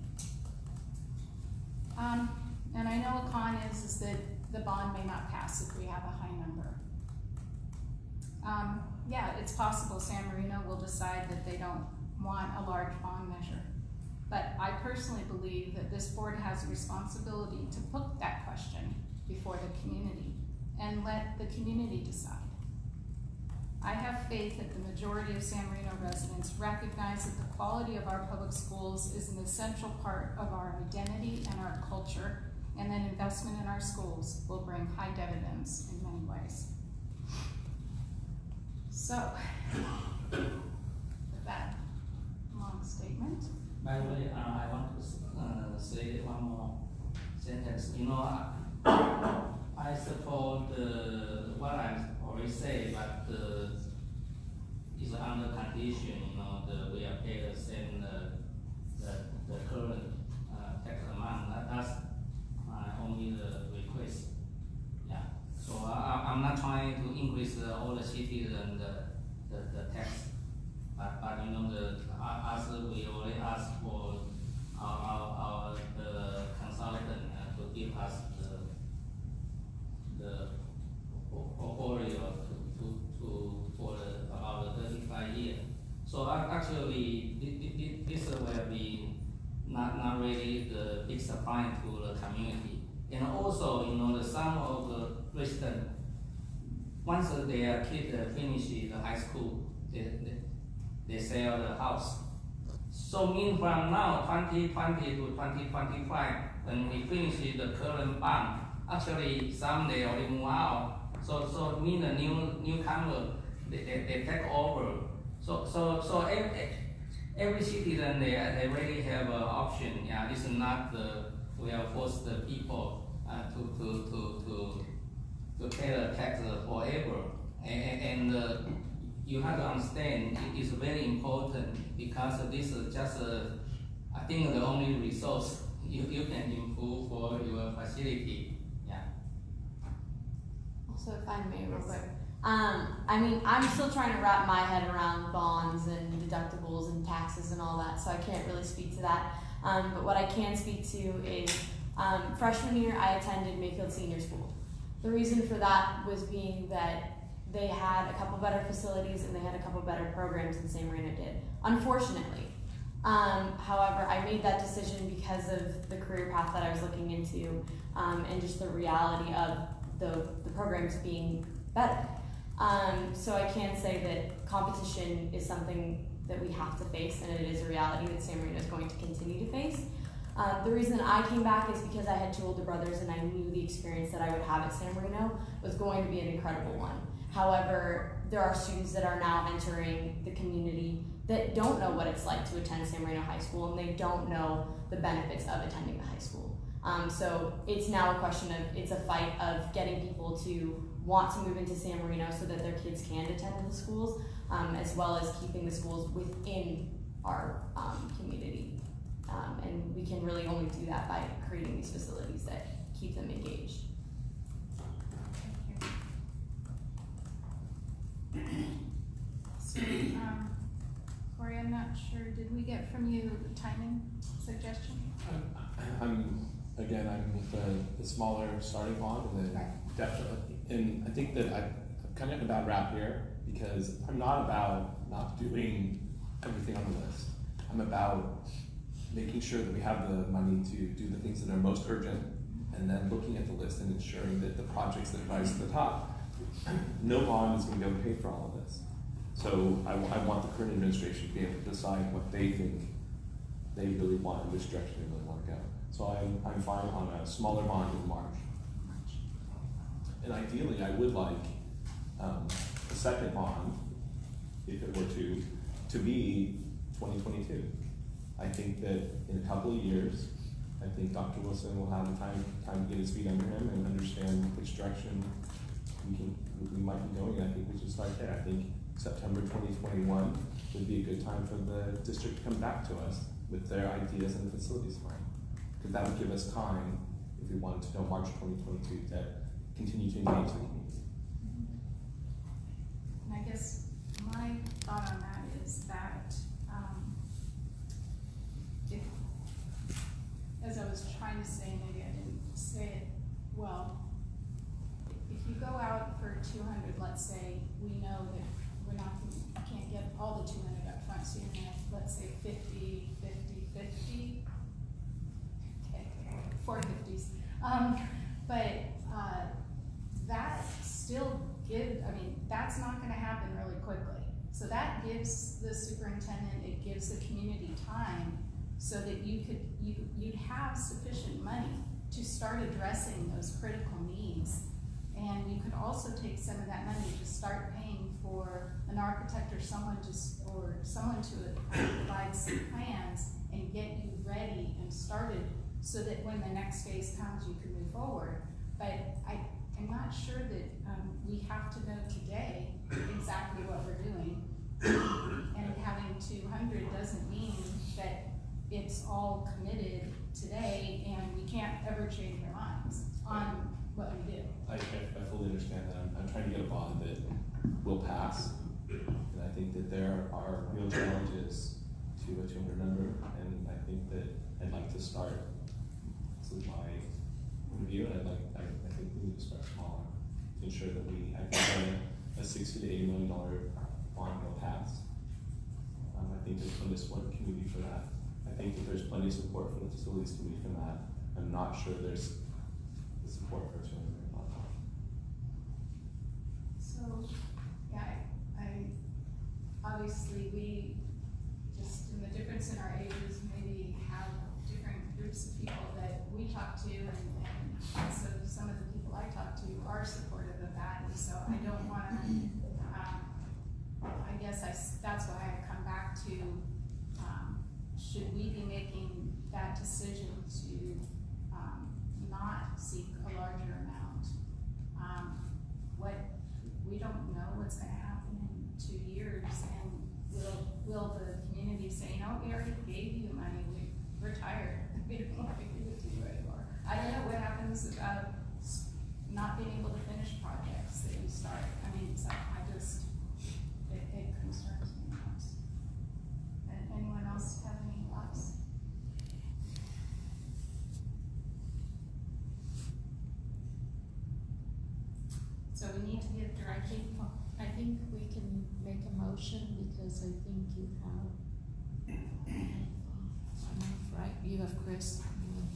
And I know a con is that the bond may not pass if we have a high number. Yeah, it's possible San Marino will decide that they don't want a large bond measure. But I personally believe that this board has a responsibility to put that question before the community and let the community decide. I have faith that the majority of San Marino residents recognize that the quality of our public schools is an essential part of our identity and our culture, and that investment in our schools will bring high dividends in many ways. So, with that long statement.
By the way, I want to say one more sentence. You know, I support what I already say, but it's under condition. You know, we are paid the same the current tax amount. That's only the request. Yeah. So I'm not trying to increase all the cities and the tax. But you know, as we already asked for our consultant to give us the portfolio for about 35 years. So actually, this will be not really the big surprise to the community. And also, you know, some of the residents, once their kids finish the high school, they sell the house. So mean from now, 2020 to 2025, when we finish the current bond, actually some they already move out. So mean the newcomer, they take over. So every citizen they already have an option. Yeah, this is not we have forced the people to pay the tax forever. And you have to understand it is very important because this is just I think the only resource you can improve for your facility. Yeah.
Also, if I may, real quick. I mean, I'm still trying to wrap my head around bonds and deductibles and taxes and all that, so I can't really speak to that. But what I can speak to is freshman year I attended Mayfield Senior School. The reason for that was being that they had a couple better facilities and they had a couple better programs than San Marino did, unfortunately. However, I made that decision because of the career path that I was looking into and just the reality of the programs being better. So I can say that competition is something that we have to face, and it is a reality that San Marino is going to continue to face. The reason I came back is because I had two older brothers and I knew the experience that I would have at San Marino was going to be an incredible one. However, there are students that are now entering the community that don't know what it's like to attend San Marino High School, and they don't know the benefits of attending the high school. So it's now a question of, it's a fight of getting people to want to move into San Marino so that their kids can attend the schools, as well as keeping the schools within our community. And we can really only do that by creating these facilities that keep them engaged.
So, Corey, I'm not sure, did we get from you the timing suggestion?
I'm with the smaller starting bond, and then
Right.
definitely, and I think that I'm kind of in a bad rap here because I'm not about not doing everything on the list. I'm about making sure that we have the money to do the things that are most urgent, and then looking at the list and ensuring that the projects that rise to the top, no bond is going to be able to pay for all of this. So I want the current administration to be able to decide what they think they really want and which direction they really want to go. So I'm fine on a smaller bond in March. And ideally, I would like a second bond, if it were to be 2022. I think that in a couple of years, I think Dr. Wilson will have the time to get his feet under him and understand which direction we might be going. And I think we should start there. I think September 2021 would be a good time for the district to come back to us with their ideas and the facilities plan. Because that would give us time, if we wanted to know March 2022, to continue to engage the community.
And I guess my thought on that is that if, as I was trying to say, maybe I didn't say it well, if you go out for 200, let's say, we know that we can't get all the 200 up front, so you're gonna let's say 50, 50, 50. Okay, 4 50s. That still that's not gonna happen really quickly. So that gives the superintendent, it gives the community time so that you'd have sufficient money to start addressing those critical needs. And you could also take some of that money to start paying for an architect or someone to provide some plans and get you ready and started so that when the next phase comes, you can move forward. But I'm not sure that we have to know today exactly what we're doing. And having 200 doesn't mean that it's all committed today and we can't ever change our minds on what we do.
I fully understand that. I'm trying to get a bond that will pass. And I think that there are real challenges to a 200 number. And I think that I'd like to start, this is my review, and I think we need to start smaller to ensure that I think a $60 to $80 million bond will pass. I think there's plenty of support in the community for that. I think that there's plenty of support from the facilities committee for that. I'm not sure there's the support for 200 million.
So, yeah, I obviously we just in the difference in our ages maybe have different groups of people that we talk to, and so some of the people I talk to are supportive of that, and so I don't want to. I guess that's why I come back to. Should we be making that decision to not seek a larger amount? We don't know what's going to happen in 2 years, and will the community say, no, we already gave you money, we're tired, we don't want to give it to you anymore? I don't know what happens about not being able to finish projects that you start. I mean, so it concerns me. And anyone else have any thoughts? So we need to get direction.
I think we can make a motion because I think you have enough, right? You have Chris.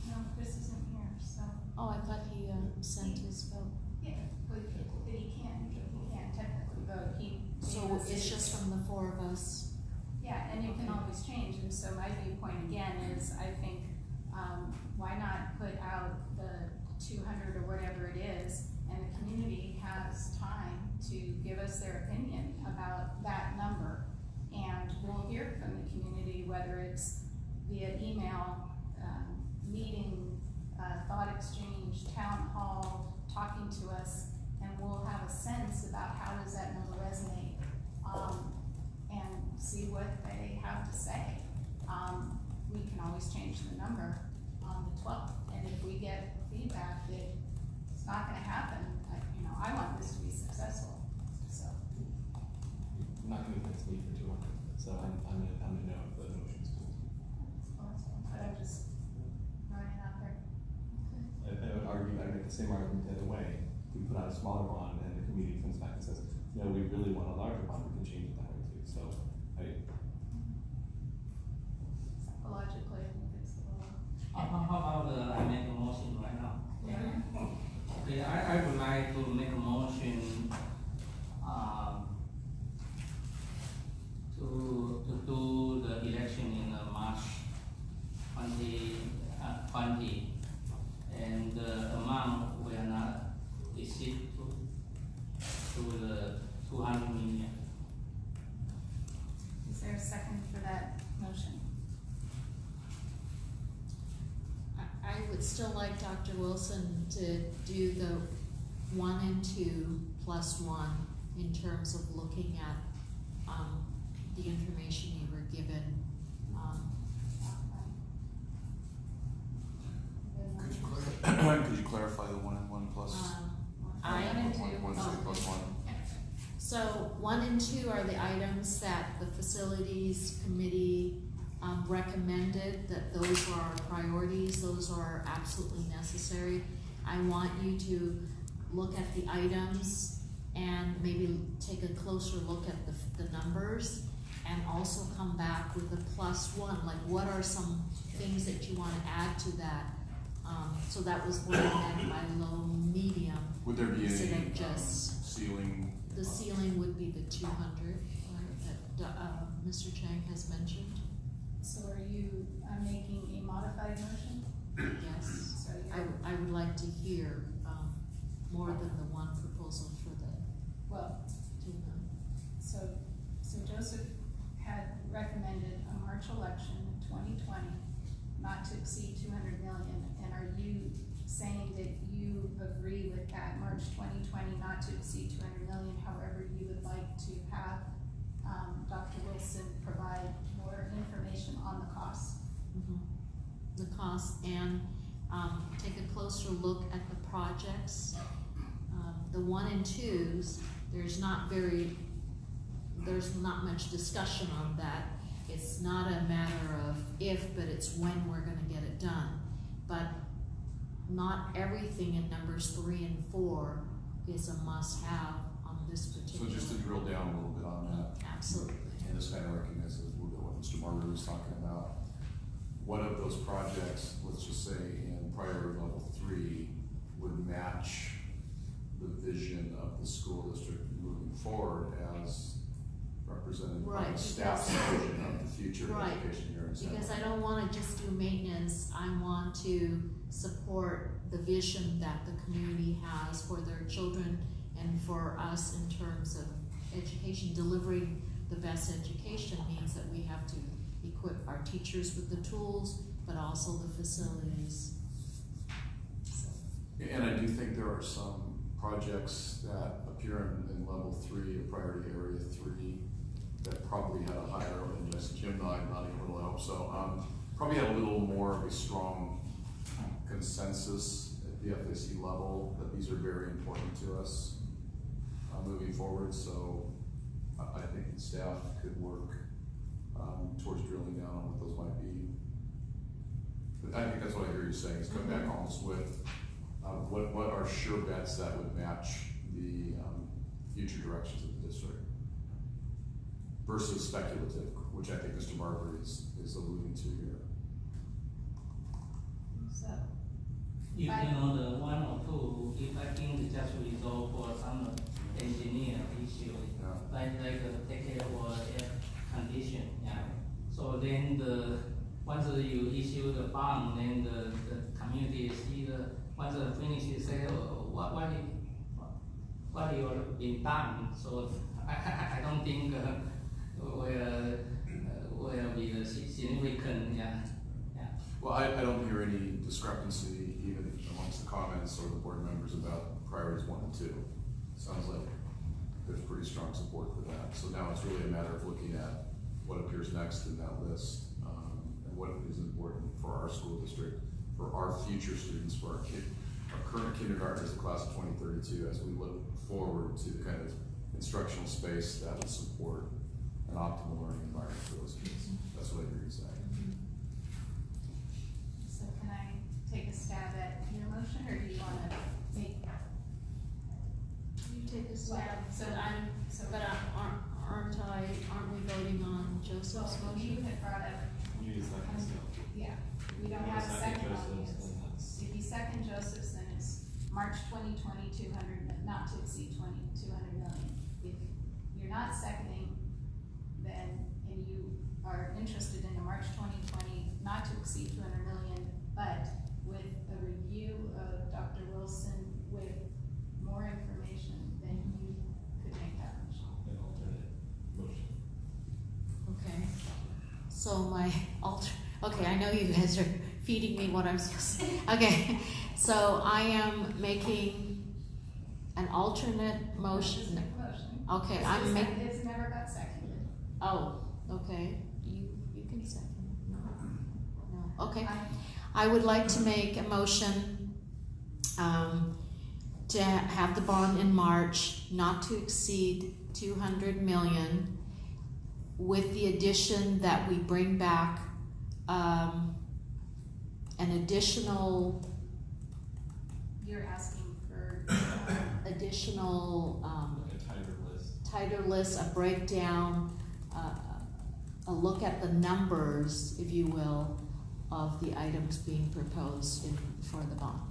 No, Chris isn't here, so.
Oh, I thought he sent his vote.
Yeah, but he can't technically vote.
So it's just from the 4 of us.
Yeah, and it can always change, and so my viewpoint again is, I think, why not put out the 200 or whatever it is, and the community has time to give us their opinion about that number, and we'll hear from the community, whether it's via email, meeting, thought exchange, town hall, talking to us, and we'll have a sense about how does that number resonate, and see what they have to say. We can always change the number on the 12th, and if we get feedback that it's not going to happen, I want this to be successful. So,
I'm not going to convince me for 200, so I'm going to know if the motion's good.
but I'm just throwing it out there.
I would argue, I make the same argument the other way. We put out a smaller bond, and the community comes back and says, no, we really want a larger bond, we can change it that way too. So,
Psychologically, I think it's a little.
How about I make a motion right now?
Yeah.
Okay, I would like to make a motion to do the election in March 2020, and the amount will not exceed to the 200 million.
Is there a second for that motion?
I would still like Dr. Wilson to do the 1 and 2 plus 1 in terms of looking at the information you were given.
Could you clarify the 1 and 1 plus?
I
and 2.
One, plus 1.
So 1 and 2 are the items that the facilities committee recommended, that those are our priorities, those are absolutely necessary. I want you to look at the items and maybe take a closer look at the numbers. and also come back with a +1, like what are some things that you wanna add to that? So that was what I meant by low, medium,
Would there be
instead
any
of just,
ceiling?
the ceiling would be the 200, right, that, Mr. Chang has mentioned,
So are you making a modified motion?
yes.
So you're,
I would like to hear, more than the one proposal for the,
well, so Joseph had recommended a March election in 2020, not to exceed 200 million, and are you saying that you agree with that March 2020 not to exceed 200 million, however you would like to have Dr. Wilson provide more information on the costs?
the cost, and, take a closer look at the projects. The 1 and 2s, there's not much discussion on that. It's not a matter of if, but it's when we're gonna get it done. But not everything in numbers 3 and 4 is a must-have on this
So
particular.
just to drill down a little bit on that,
Absolutely.
and this kind of recognizes a little bit what Mr. Marino was talking about. One of those projects, let's just say in priority level 3, would match the vision of the school district moving forward as represented by
Right,
the staff's
because-
vision of the future of
Right,
education here in San
Because I
Diego.
don't wanna just do maintenance, I want to support the vision that the community has for their children and for us in terms of education. Delivering the best education means that we have to equip our teachers with the tools, but also the facilities. So,
And I do think there are some projects that appear in level 3, or priority area 3, that probably had a higher, and just Jim nodding a little help, so, probably had a little more of a strong consensus at the FAC level, that these are very important to us, moving forward, so I think the staff could work, towards drilling down on what those might be. But I think that's what I hear you saying, is come back almost with, what are sure bets that would match the, future directions of the district? Versus speculative, which I think Mr. Marbury is alluding to here.
So,
You know, the 1 or 2, if I think it's just resolve for some engineer issue,
Yeah.
like take care of air condition, yeah. So then once you issue the bond, then the community is either, once the finish, you say, oh, what you have been done, so I don't think will be significant, yeah.
Well, I don't hear any discrepancy even amongst the comments or the board members about priorities 1 and 2. Sounds like there's pretty strong support for that. So now it's really a matter of looking at what appears next in that list, and what is important for our school district, for our future students, for our current kindergartners, the class of 2032, as we look forward to the kind of instructional space that will support an optimal learning environment for those kids. That's what I hear you saying.
so can I take a stab at your motion, or do you wanna make?
You take a stab,
So
but aren't we voting on Joseph's
well, you
motion?
had brought up, yeah, we don't have a second on this. If you second Joseph's, then it's March 2020, 200, not to exceed 200 million. If you're not seconding, then, and you are interested in a March 2020, not to exceed 200 million, but with a review of Dr. Wilson with more information, then you could make that motion.
Okay, so my okay, I know you guys are feeding me what I'm supposed to, okay, so I am making an alternate motion.
Motion.
Okay, I'm making,
It's never got seconded.
oh, okay, you can second it, no, okay. I would like to make a motion, to have the bond in March, not to exceed 200 million, with the addition that we bring back, an additional,
You're asking for,
additional,
Like a tighter list.
tighter list, a breakdown, a look at the numbers, if you will, of the items being proposed for the bond.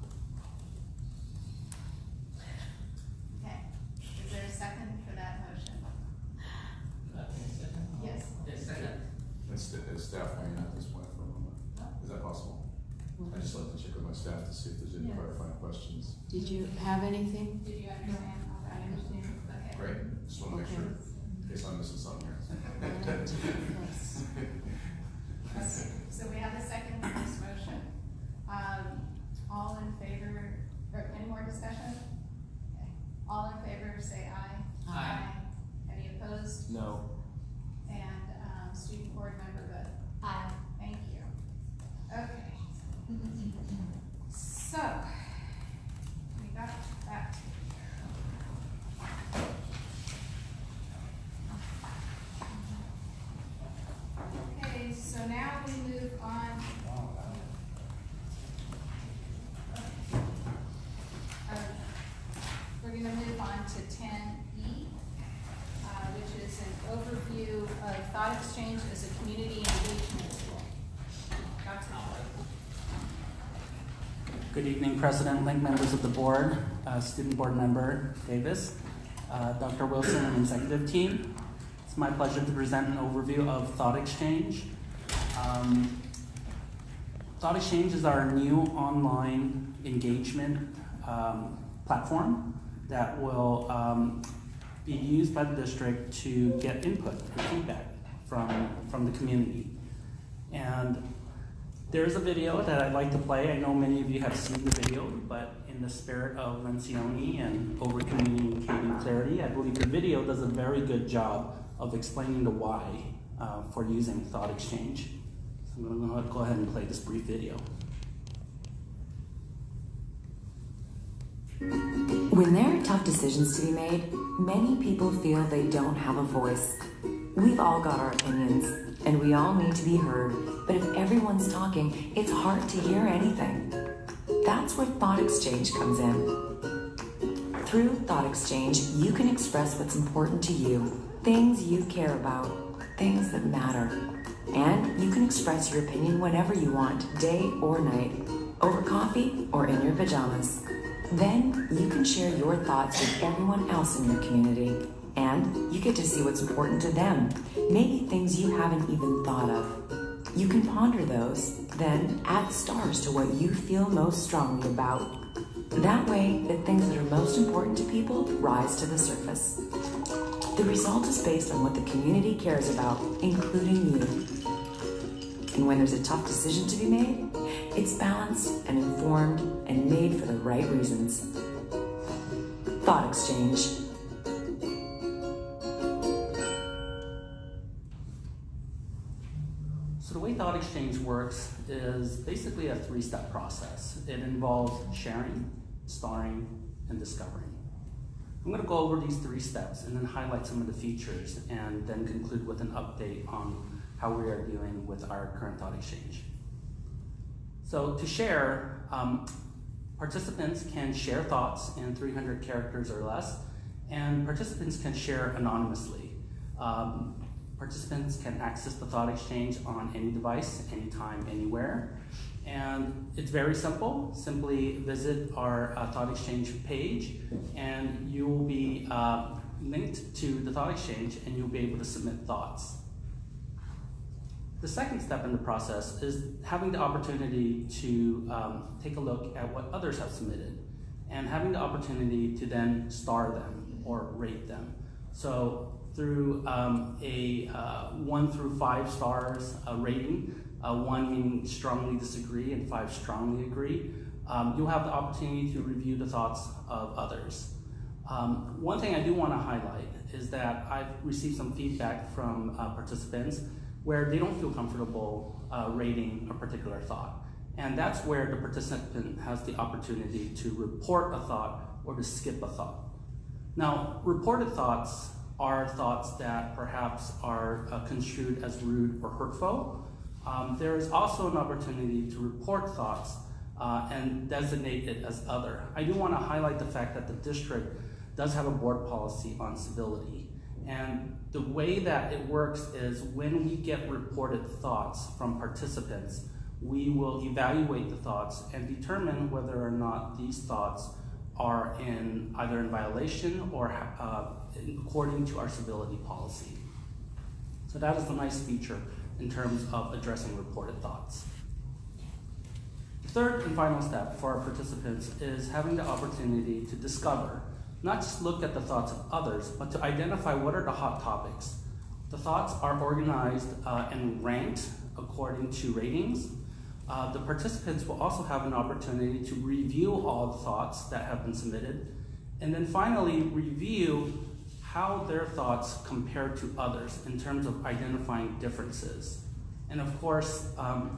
Okay, is there a second for that motion? Yes.
It's staff hanging out at this point for a moment. Is that possible? I just like to check with my staff to see if there's any clarifying questions.
Did you have anything?
Did you understand? I understand. Okay.
Great, just want to make sure, in case I'm missing something here.
Yes.
So we have a second for this motion. All in favor, or any more discussion? Okay. All in favor, say aye.
Aye.
Any opposed?
No.
And, student board member vote.
Aye.
Thank you. Okay. So, we got that. Okay, so now we move on. We're gonna move on to 10E, which is an overview of thought exchange as a community engagement tool. Dr.
Good evening, President, Link, members of the board, Student Board Member Davis, Dr. Wilson, and executive team. It's my pleasure to present an overview of Thought Exchange. Thought Exchange is our new online engagement platform that will be used by the district to get input and feedback from the community. And there's a video that I'd like to play. I know many of you have seen the video, but in the spirit of Lencioni and over-communicating clarity, I believe the video does a very good job of explaining the why for using Thought Exchange. So I'm going to go ahead and play this brief video.
When there are tough decisions to be made, many people feel they don't have a voice. We've all got our opinions, and we all need to be heard, but if everyone's talking, it's hard to hear anything. That's where Thought Exchange comes in. Through Thought Exchange, you can express what's important to you, things you care about, things that matter. And you can express your opinion whenever you want, day or night, over coffee or in your pajamas. Then you can share your thoughts with everyone else in your community, and you get to see what's important to them, maybe things you haven't even thought of. You can ponder those, then add stars to what you feel most strongly about. That way, the things that are most important to people rise to the surface. The result is based on what the community cares about, including you. And when there's a tough decision to be made, it's balanced and informed and made for the right reasons. Thought Exchange.
So the way Thought Exchange works is basically a three-step process. It involves sharing, starring, and discovering. I'm going to go over these three steps and then highlight some of the features and then conclude with an update on how we are doing with our current Thought Exchange. So to share, participants can share thoughts in 300 characters or less, and participants can share anonymously. Participants can access the Thought Exchange on any device, anytime, anywhere. And it's very simple. Simply visit our Thought Exchange page, and you will be linked to the Thought Exchange, and you'll be able to submit thoughts. The second step in the process is having the opportunity to take a look at what others have submitted, and having the opportunity to then star them or rate them. So through a 1 through 5 stars rating, 1 meaning strongly disagree and 5 strongly agree, you'll have the opportunity to review the thoughts of others. One thing I do want to highlight is that I've received some feedback from participants where they don't feel comfortable rating a particular thought. And that's where the participant has the opportunity to report a thought or to skip a thought. Now, reported thoughts are thoughts that perhaps are construed as rude or hurtful. There is also an opportunity to report thoughts and designate it as other. I do want to highlight the fact that the district does have a board policy on civility, And the way that it works is when we get reported thoughts from participants, we will evaluate the thoughts and determine whether or not these thoughts are either in violation or according to our civility policy. So that is a nice feature in terms of addressing reported thoughts. The third and final step for our participants is having the opportunity to discover, not just look at the thoughts of others, but to identify what are the hot topics. The thoughts are organized and ranked according to ratings. The participants will also have an opportunity to review all the thoughts that have been submitted, and then finally review how their thoughts compare to others in terms of identifying differences. And of course,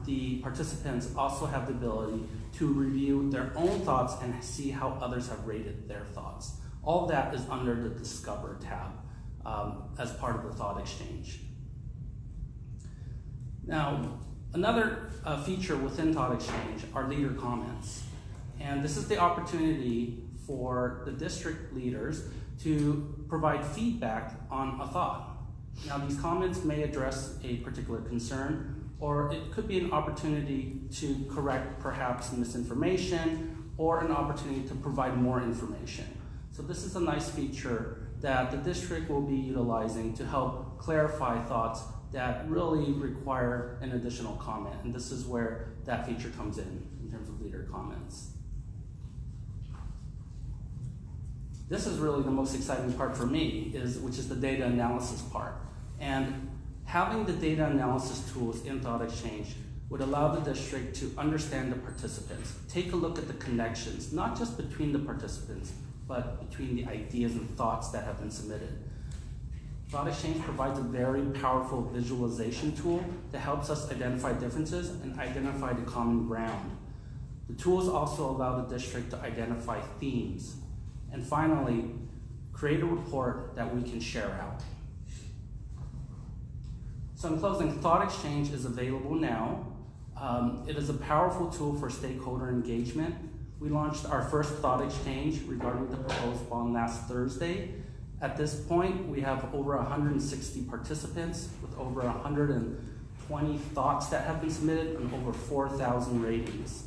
the participants also have the ability to review their own thoughts and see how others have rated their thoughts. All that is under the Discover tab as part of the thought exchange. Now, another feature within Thought Exchange are leader comments. And this is the opportunity for the district leaders to provide feedback on a thought. Now, these comments may address a particular concern, or it could be an opportunity to correct perhaps misinformation, or an opportunity to provide more information. So this is a nice feature that the district will be utilizing to help clarify thoughts that really require an additional comment. And this is where that feature comes in terms of leader comments. This is really the most exciting part for me, which is the data analysis part. And having the data analysis tools in Thought Exchange would allow the district to understand the participants, take a look at the connections, not just between the participants, but between the ideas and thoughts that have been submitted. Thought Exchange provides a very powerful visualization tool that helps us identify differences and identify the common ground. The tools also allow the district to identify themes. And finally, create a report that we can share out. So in closing, Thought Exchange is available now. It is a powerful tool for stakeholder engagement. We launched our first Thought Exchange regarding the proposed bond last Thursday. At this point, we have over 160 participants with over 120 thoughts that have been submitted and over 4,000 ratings.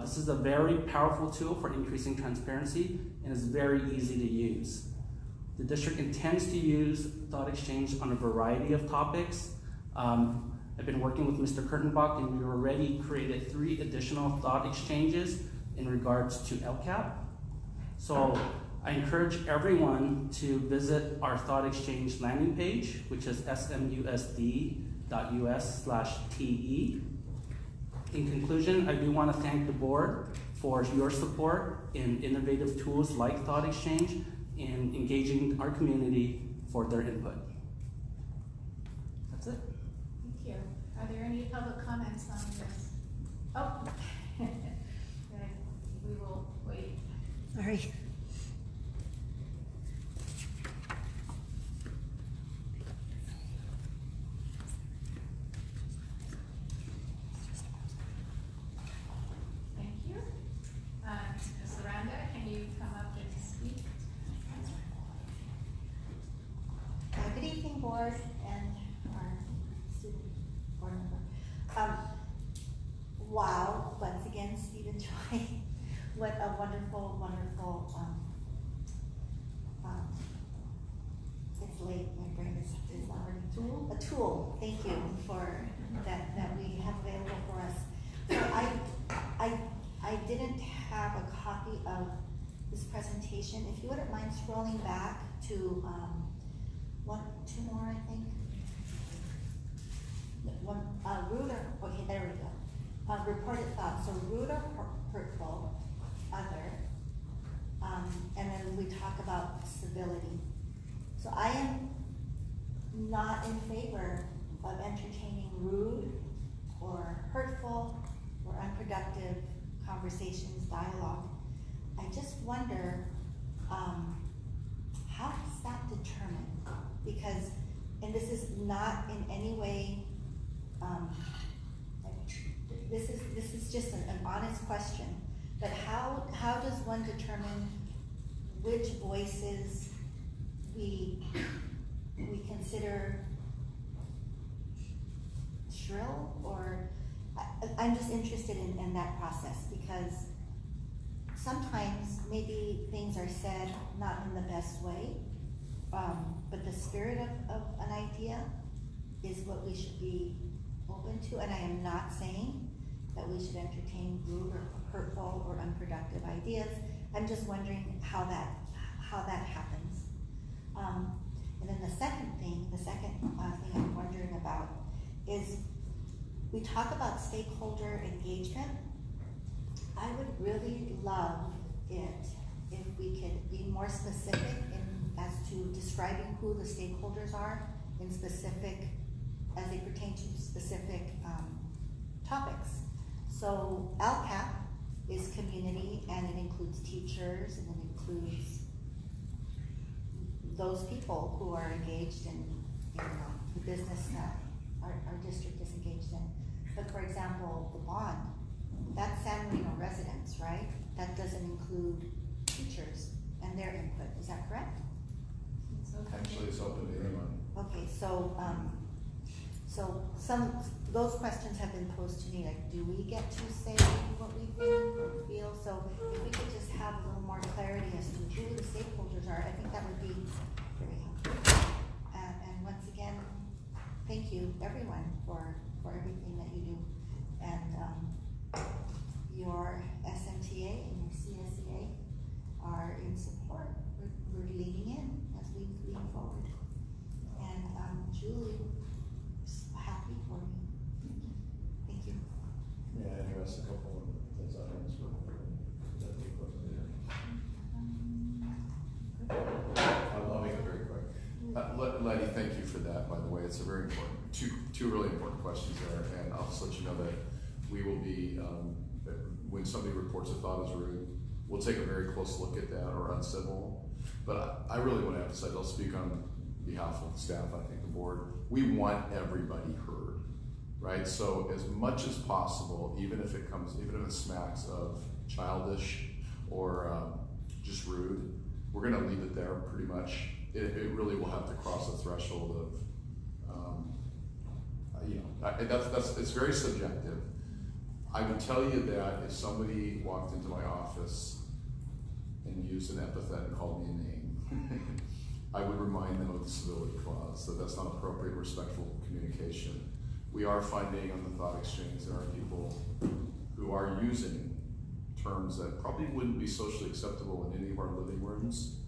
This is a very powerful tool for increasing transparency and is very easy to use. The district intends to use Thought Exchange on a variety of topics. I've been working with Mr. Kurtenbach, and we've already created 3 additional Thought Exchanges in regards to LCAP. So I encourage everyone to visit our Thought Exchange landing page, which is smusd.us/TE. In conclusion, I do want to thank the board for your support in innovative tools like Thought Exchange and engaging our community for their input. That's it.
Thank you. Are there any public comments on this? Oh, we will wait.
Sorry.
Thank you. Ms. Aranda, can you come up and speak?
Good evening, board and our student board member. Wow, once again, Stephen Choi, what a wonderful, wonderful, it's late, my brain is already a tool. Thank you for that we have available for us. So I didn't have a copy of this presentation. If you wouldn't mind scrolling back to 2 more, I think. Rude or, okay, there we go. Reported thoughts, so rude or hurtful, other, and then we talk about civility. So I am not in favor of entertaining rude or hurtful or unproductive conversations, dialogue. I just wonder, how is that determined? Because, and this is not in any way, this is just an honest question, but how does one determine which voices we we consider shrill, or I'm just interested in that process, because sometimes maybe things are said not in the best way, but the spirit of an idea is what we should be open to, and I am not saying that we should entertain rude or hurtful or unproductive ideas. I'm just wondering how that happens. And then the second thing I'm wondering about is, we talk about stakeholder engagement. I would really love it if we could be more specific as to describing who the stakeholders are in specific, as they pertain to specific topics. So LCAP is community, and it includes teachers, and it includes those people who are engaged in the business that our district is engaged in. But for example, the bond, that's San Marino residents, right? That doesn't include teachers and their input, is that correct?
Actually, it's open to anyone.
Okay, so those questions have been posed to me, like, do we get to say what we think or feel? So if we could just have a little more clarity as to who the stakeholders are, I think that would be very helpful. And once again, thank you everyone for everything that you do. And your SMTA and your CSEA are in support. We're leaning in as we lean forward. And Julie, happy for you. Thank you.
May I address a couple of things I I'll make it very quick. Letty, thank you for that, by the way. It's a very important, two really important questions there. And I'll just let you know that we will be, when somebody reports a thought as rude, we'll take a very close look at that, or uncivil. But I really want to emphasize, I'll speak on behalf of the staff, I think the board, we want everybody heard, right? So as much as possible, even if it smacks of childish or just rude, we're going to leave it there pretty much. It really will have to cross a threshold of, it's very subjective. I would tell you that if somebody walked into my office and used an epithet and called me a name, I would remind them of the civility clause, that that's not appropriate, respectful communication. We are finding on the thought exchange there are people who are using terms that probably wouldn't be socially acceptable in any of our living rooms,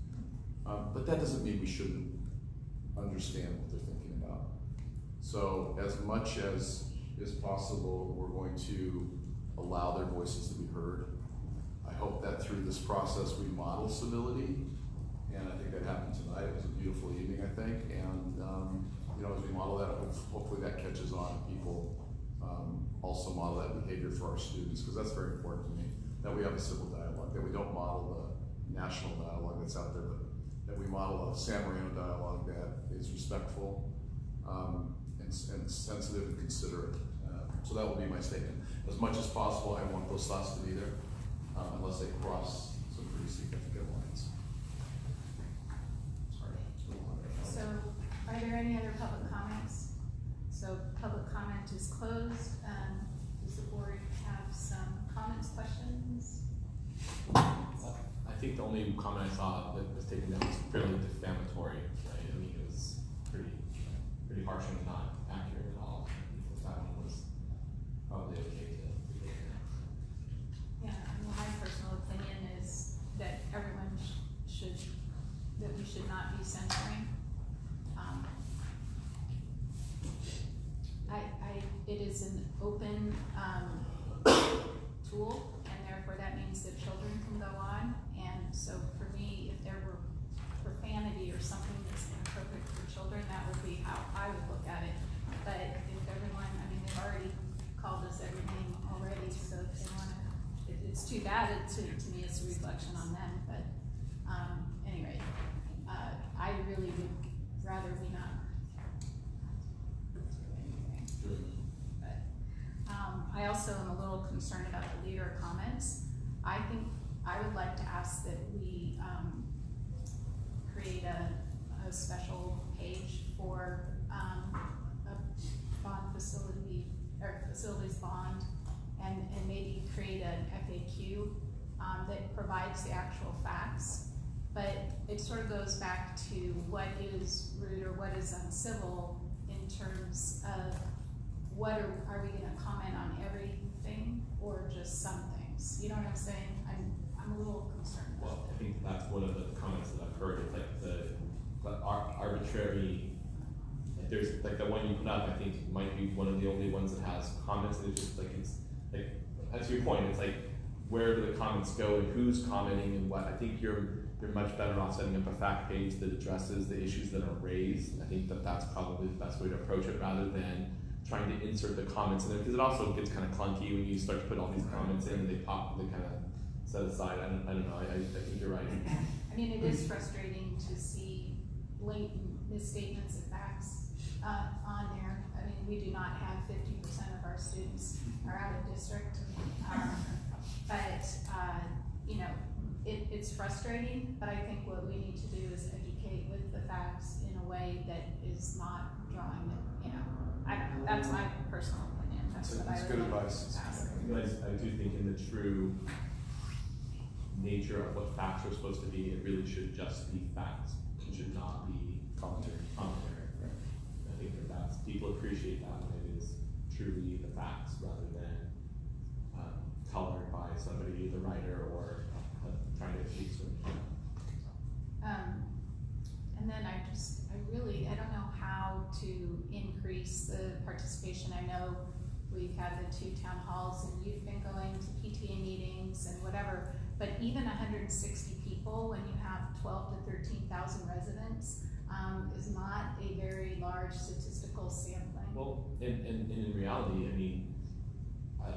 but that doesn't mean we shouldn't understand what they're thinking about. So as much as is possible, we're going to allow their voices to be heard. I hope that through this process we model civility, and I think that happened tonight. It was a beautiful evening, I think, and as we model that, hopefully that catches on. People also model that behavior for our students, because that's very important to me, that we have a civil dialogue, that we don't model the national dialogue that's out there, but that we model a San Marino dialogue that is respectful and sensitive and considerate. So that will be my statement. As much as possible, I want those thoughts to be there, unless they cross some pretty significant lines. Sorry.
So, are there any other public comments? So, public comment is closed. Does the board have some comments, questions?
I think the only comment I saw that was taken down was fairly defamatory, right? I mean, it was pretty harsh and not accurate at all. That one was probably okay to leave it.
Yeah, well, my personal opinion is that everyone that we should not be censoring. It is an open tool, and therefore that means that children can go on. And so for me, if there were profanity or something that's inappropriate for children, that would be how I would look at it. But if everyone, they've already called us every name already, so if they want to, it's too bad. To me, it's a reflection on them. But anyway, I really would rather we not. I also am a little concerned about the leader comments. I think I would like to ask that we create a special page for, a bond facility, or facilities bond, and maybe create an FAQ, that provides the actual facts. But it sort of goes back to what is rude or what is uncivil in terms of what are we gonna comment on everything or just some things? You know what I'm saying? I'm a little concerned about
Well, I think that's one of the comments that I've heard, is like the arbitrary, like there's like the one you put up, I think might be one of the only ones that has comments, and it's just like, it's like, that's your point, it's like, where do the comments go and who's commenting and what? I think you're much better off setting up a fact page that addresses the issues that are raised. I think that that's probably the best way to approach it, rather than trying to insert the comments in there, because it also gets kind of clunky when you start to put all these comments in and they kind of set aside. I don't know, I think you're right.
I mean, it is frustrating to see blatant misstatements of facts on there. I mean, we do not have 50% of our students are out of district. But you know, it's frustrating, but I think what we need to do is educate with the facts in a way that is not drawing it, you know. I don't know, that's my personal opinion. That's what I would
good
like
advice.
to ask.
I do think in the true nature of what facts are supposed to be, it really should just be facts. It should not be commentary. Right? I think that's, people appreciate that when it is truly the facts rather than colored by somebody, the writer, or trying to achieve something.
And then I don't know how to increase the participation. I know we've had the 2 town halls and you've been going to PTA meetings and whatever, but even 160 people when you have 12 to 13,000 residents is not a very large statistical sampling.
Well, and in reality, I mean,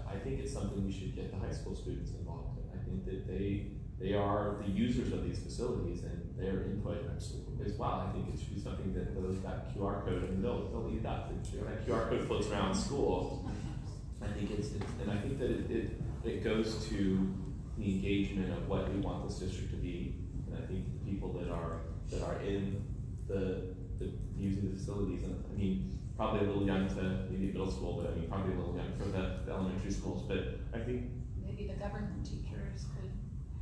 I think it's something we should get the high school students involved in. I think that they are the users of these facilities, and their input as well. I think it should be something that that QR code, and they'll eat that. That QR code floats around school. I think and I think that it goes to the engagement of what we want this district to be. And I think the people that are in the using the facilities, and I mean, probably a little young to maybe middle school, but I mean, probably a little young for the elementary schools. But I think
maybe the government teachers could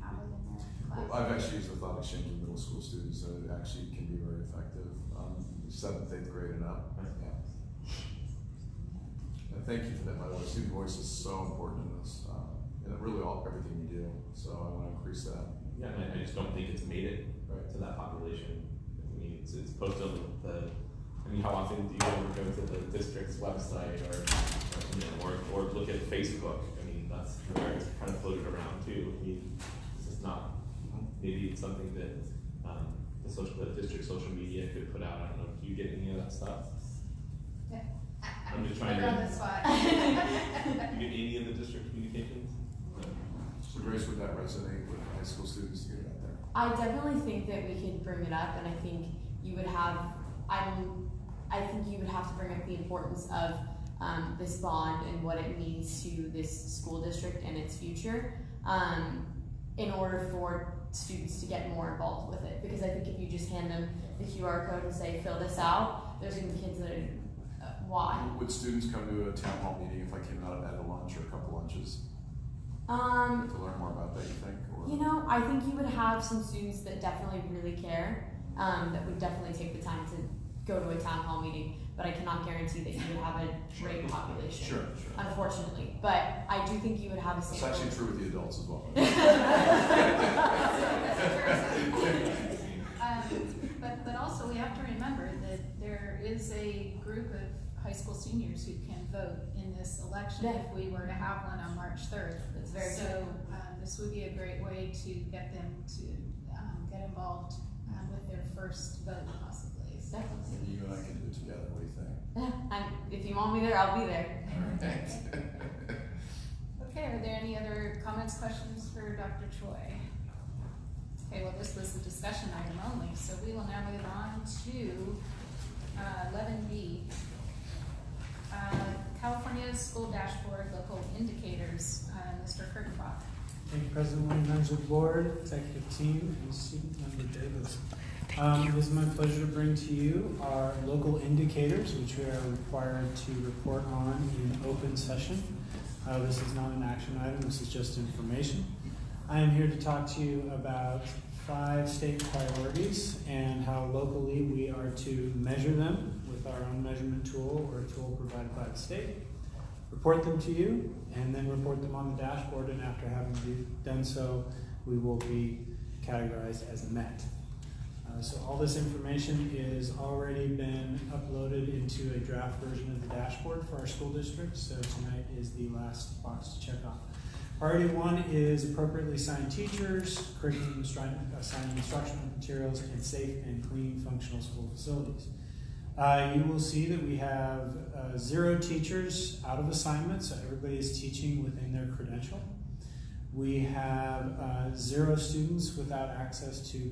have it in their class.
Well, I've actually used the thought exchange with middle school students, and it actually can be very effective. 7th, 8th grade and up. Yeah. And thank you for that, by the way. Student voice is so important in this, and really everything we do. So I want to increase that.
yeah, and I just don't think it's made it to that population. I mean, it's posted on I mean, how often do you ever go to the district's website or look at Facebook? I mean, that's where it's kind of floated around too. I mean, this is not, maybe it's something that the district social media could put out. I don't know, do you get any of that stuff?
Yeah.
I'm just trying to.
On the spot.
Do you get any of the district communications?
So Grace, would that resonate with high school students to get out there?
I definitely think that we could bring it up, and I think you would have, I think you would have to bring up the importance of this bond and what it means to this school district and its future, in order for students to get more involved with it. Because I think if you just hand them the QR code and say, fill this out, there's gonna be kids that are, why?
Would students come to a town hall meeting if I came out at a lunch or a couple lunches? To learn more about that, you think? Or?
You know, I think you would have some students that definitely really care, that would definitely take the time to go to a town hall meeting, but I cannot guarantee that you would have a great population.
Sure.
Unfortunately, but I do think you would have a
It's
sample.
actually true with the adults as well.
But also we have to remember that there is a group of high school seniors who can vote in this election if we were to have one on March 3rd.
That's very
so this would be a great way to get them to get involved with their first vote possibly.
Definitely.
And you and I can do it together. What do you think?
If you want me there, I'll be there.
All right.
Okay, are there any other comments, questions for Dr. Choi? Okay, well, this was the discussion item only, so we will now move on to 11B. California School Dashboard Local Indicators, Mr. Kurtenbach.
Thank you, President Williams, members of the board, executive team, and student member Davis. It is my pleasure to bring to you our local indicators, which we are required to report on in open session. This is not an action item, this is just information. I am here to talk to you about 5 state priorities and how locally we are to measure them with our own measurement tool or a tool provided by the state. Report them to you, and then report them on the dashboard, and after having done so, we will be categorized as met. So all this information is already been uploaded into a draft version of the dashboard for our school district, so tonight is the last box to check off. Priority 1 is appropriately assigned teachers, curriculum assigning instructional materials, and safe and clean functional school facilities. You will see that we have 0 teachers out of assignment, so everybody is teaching within their credential. We have 0 students without access to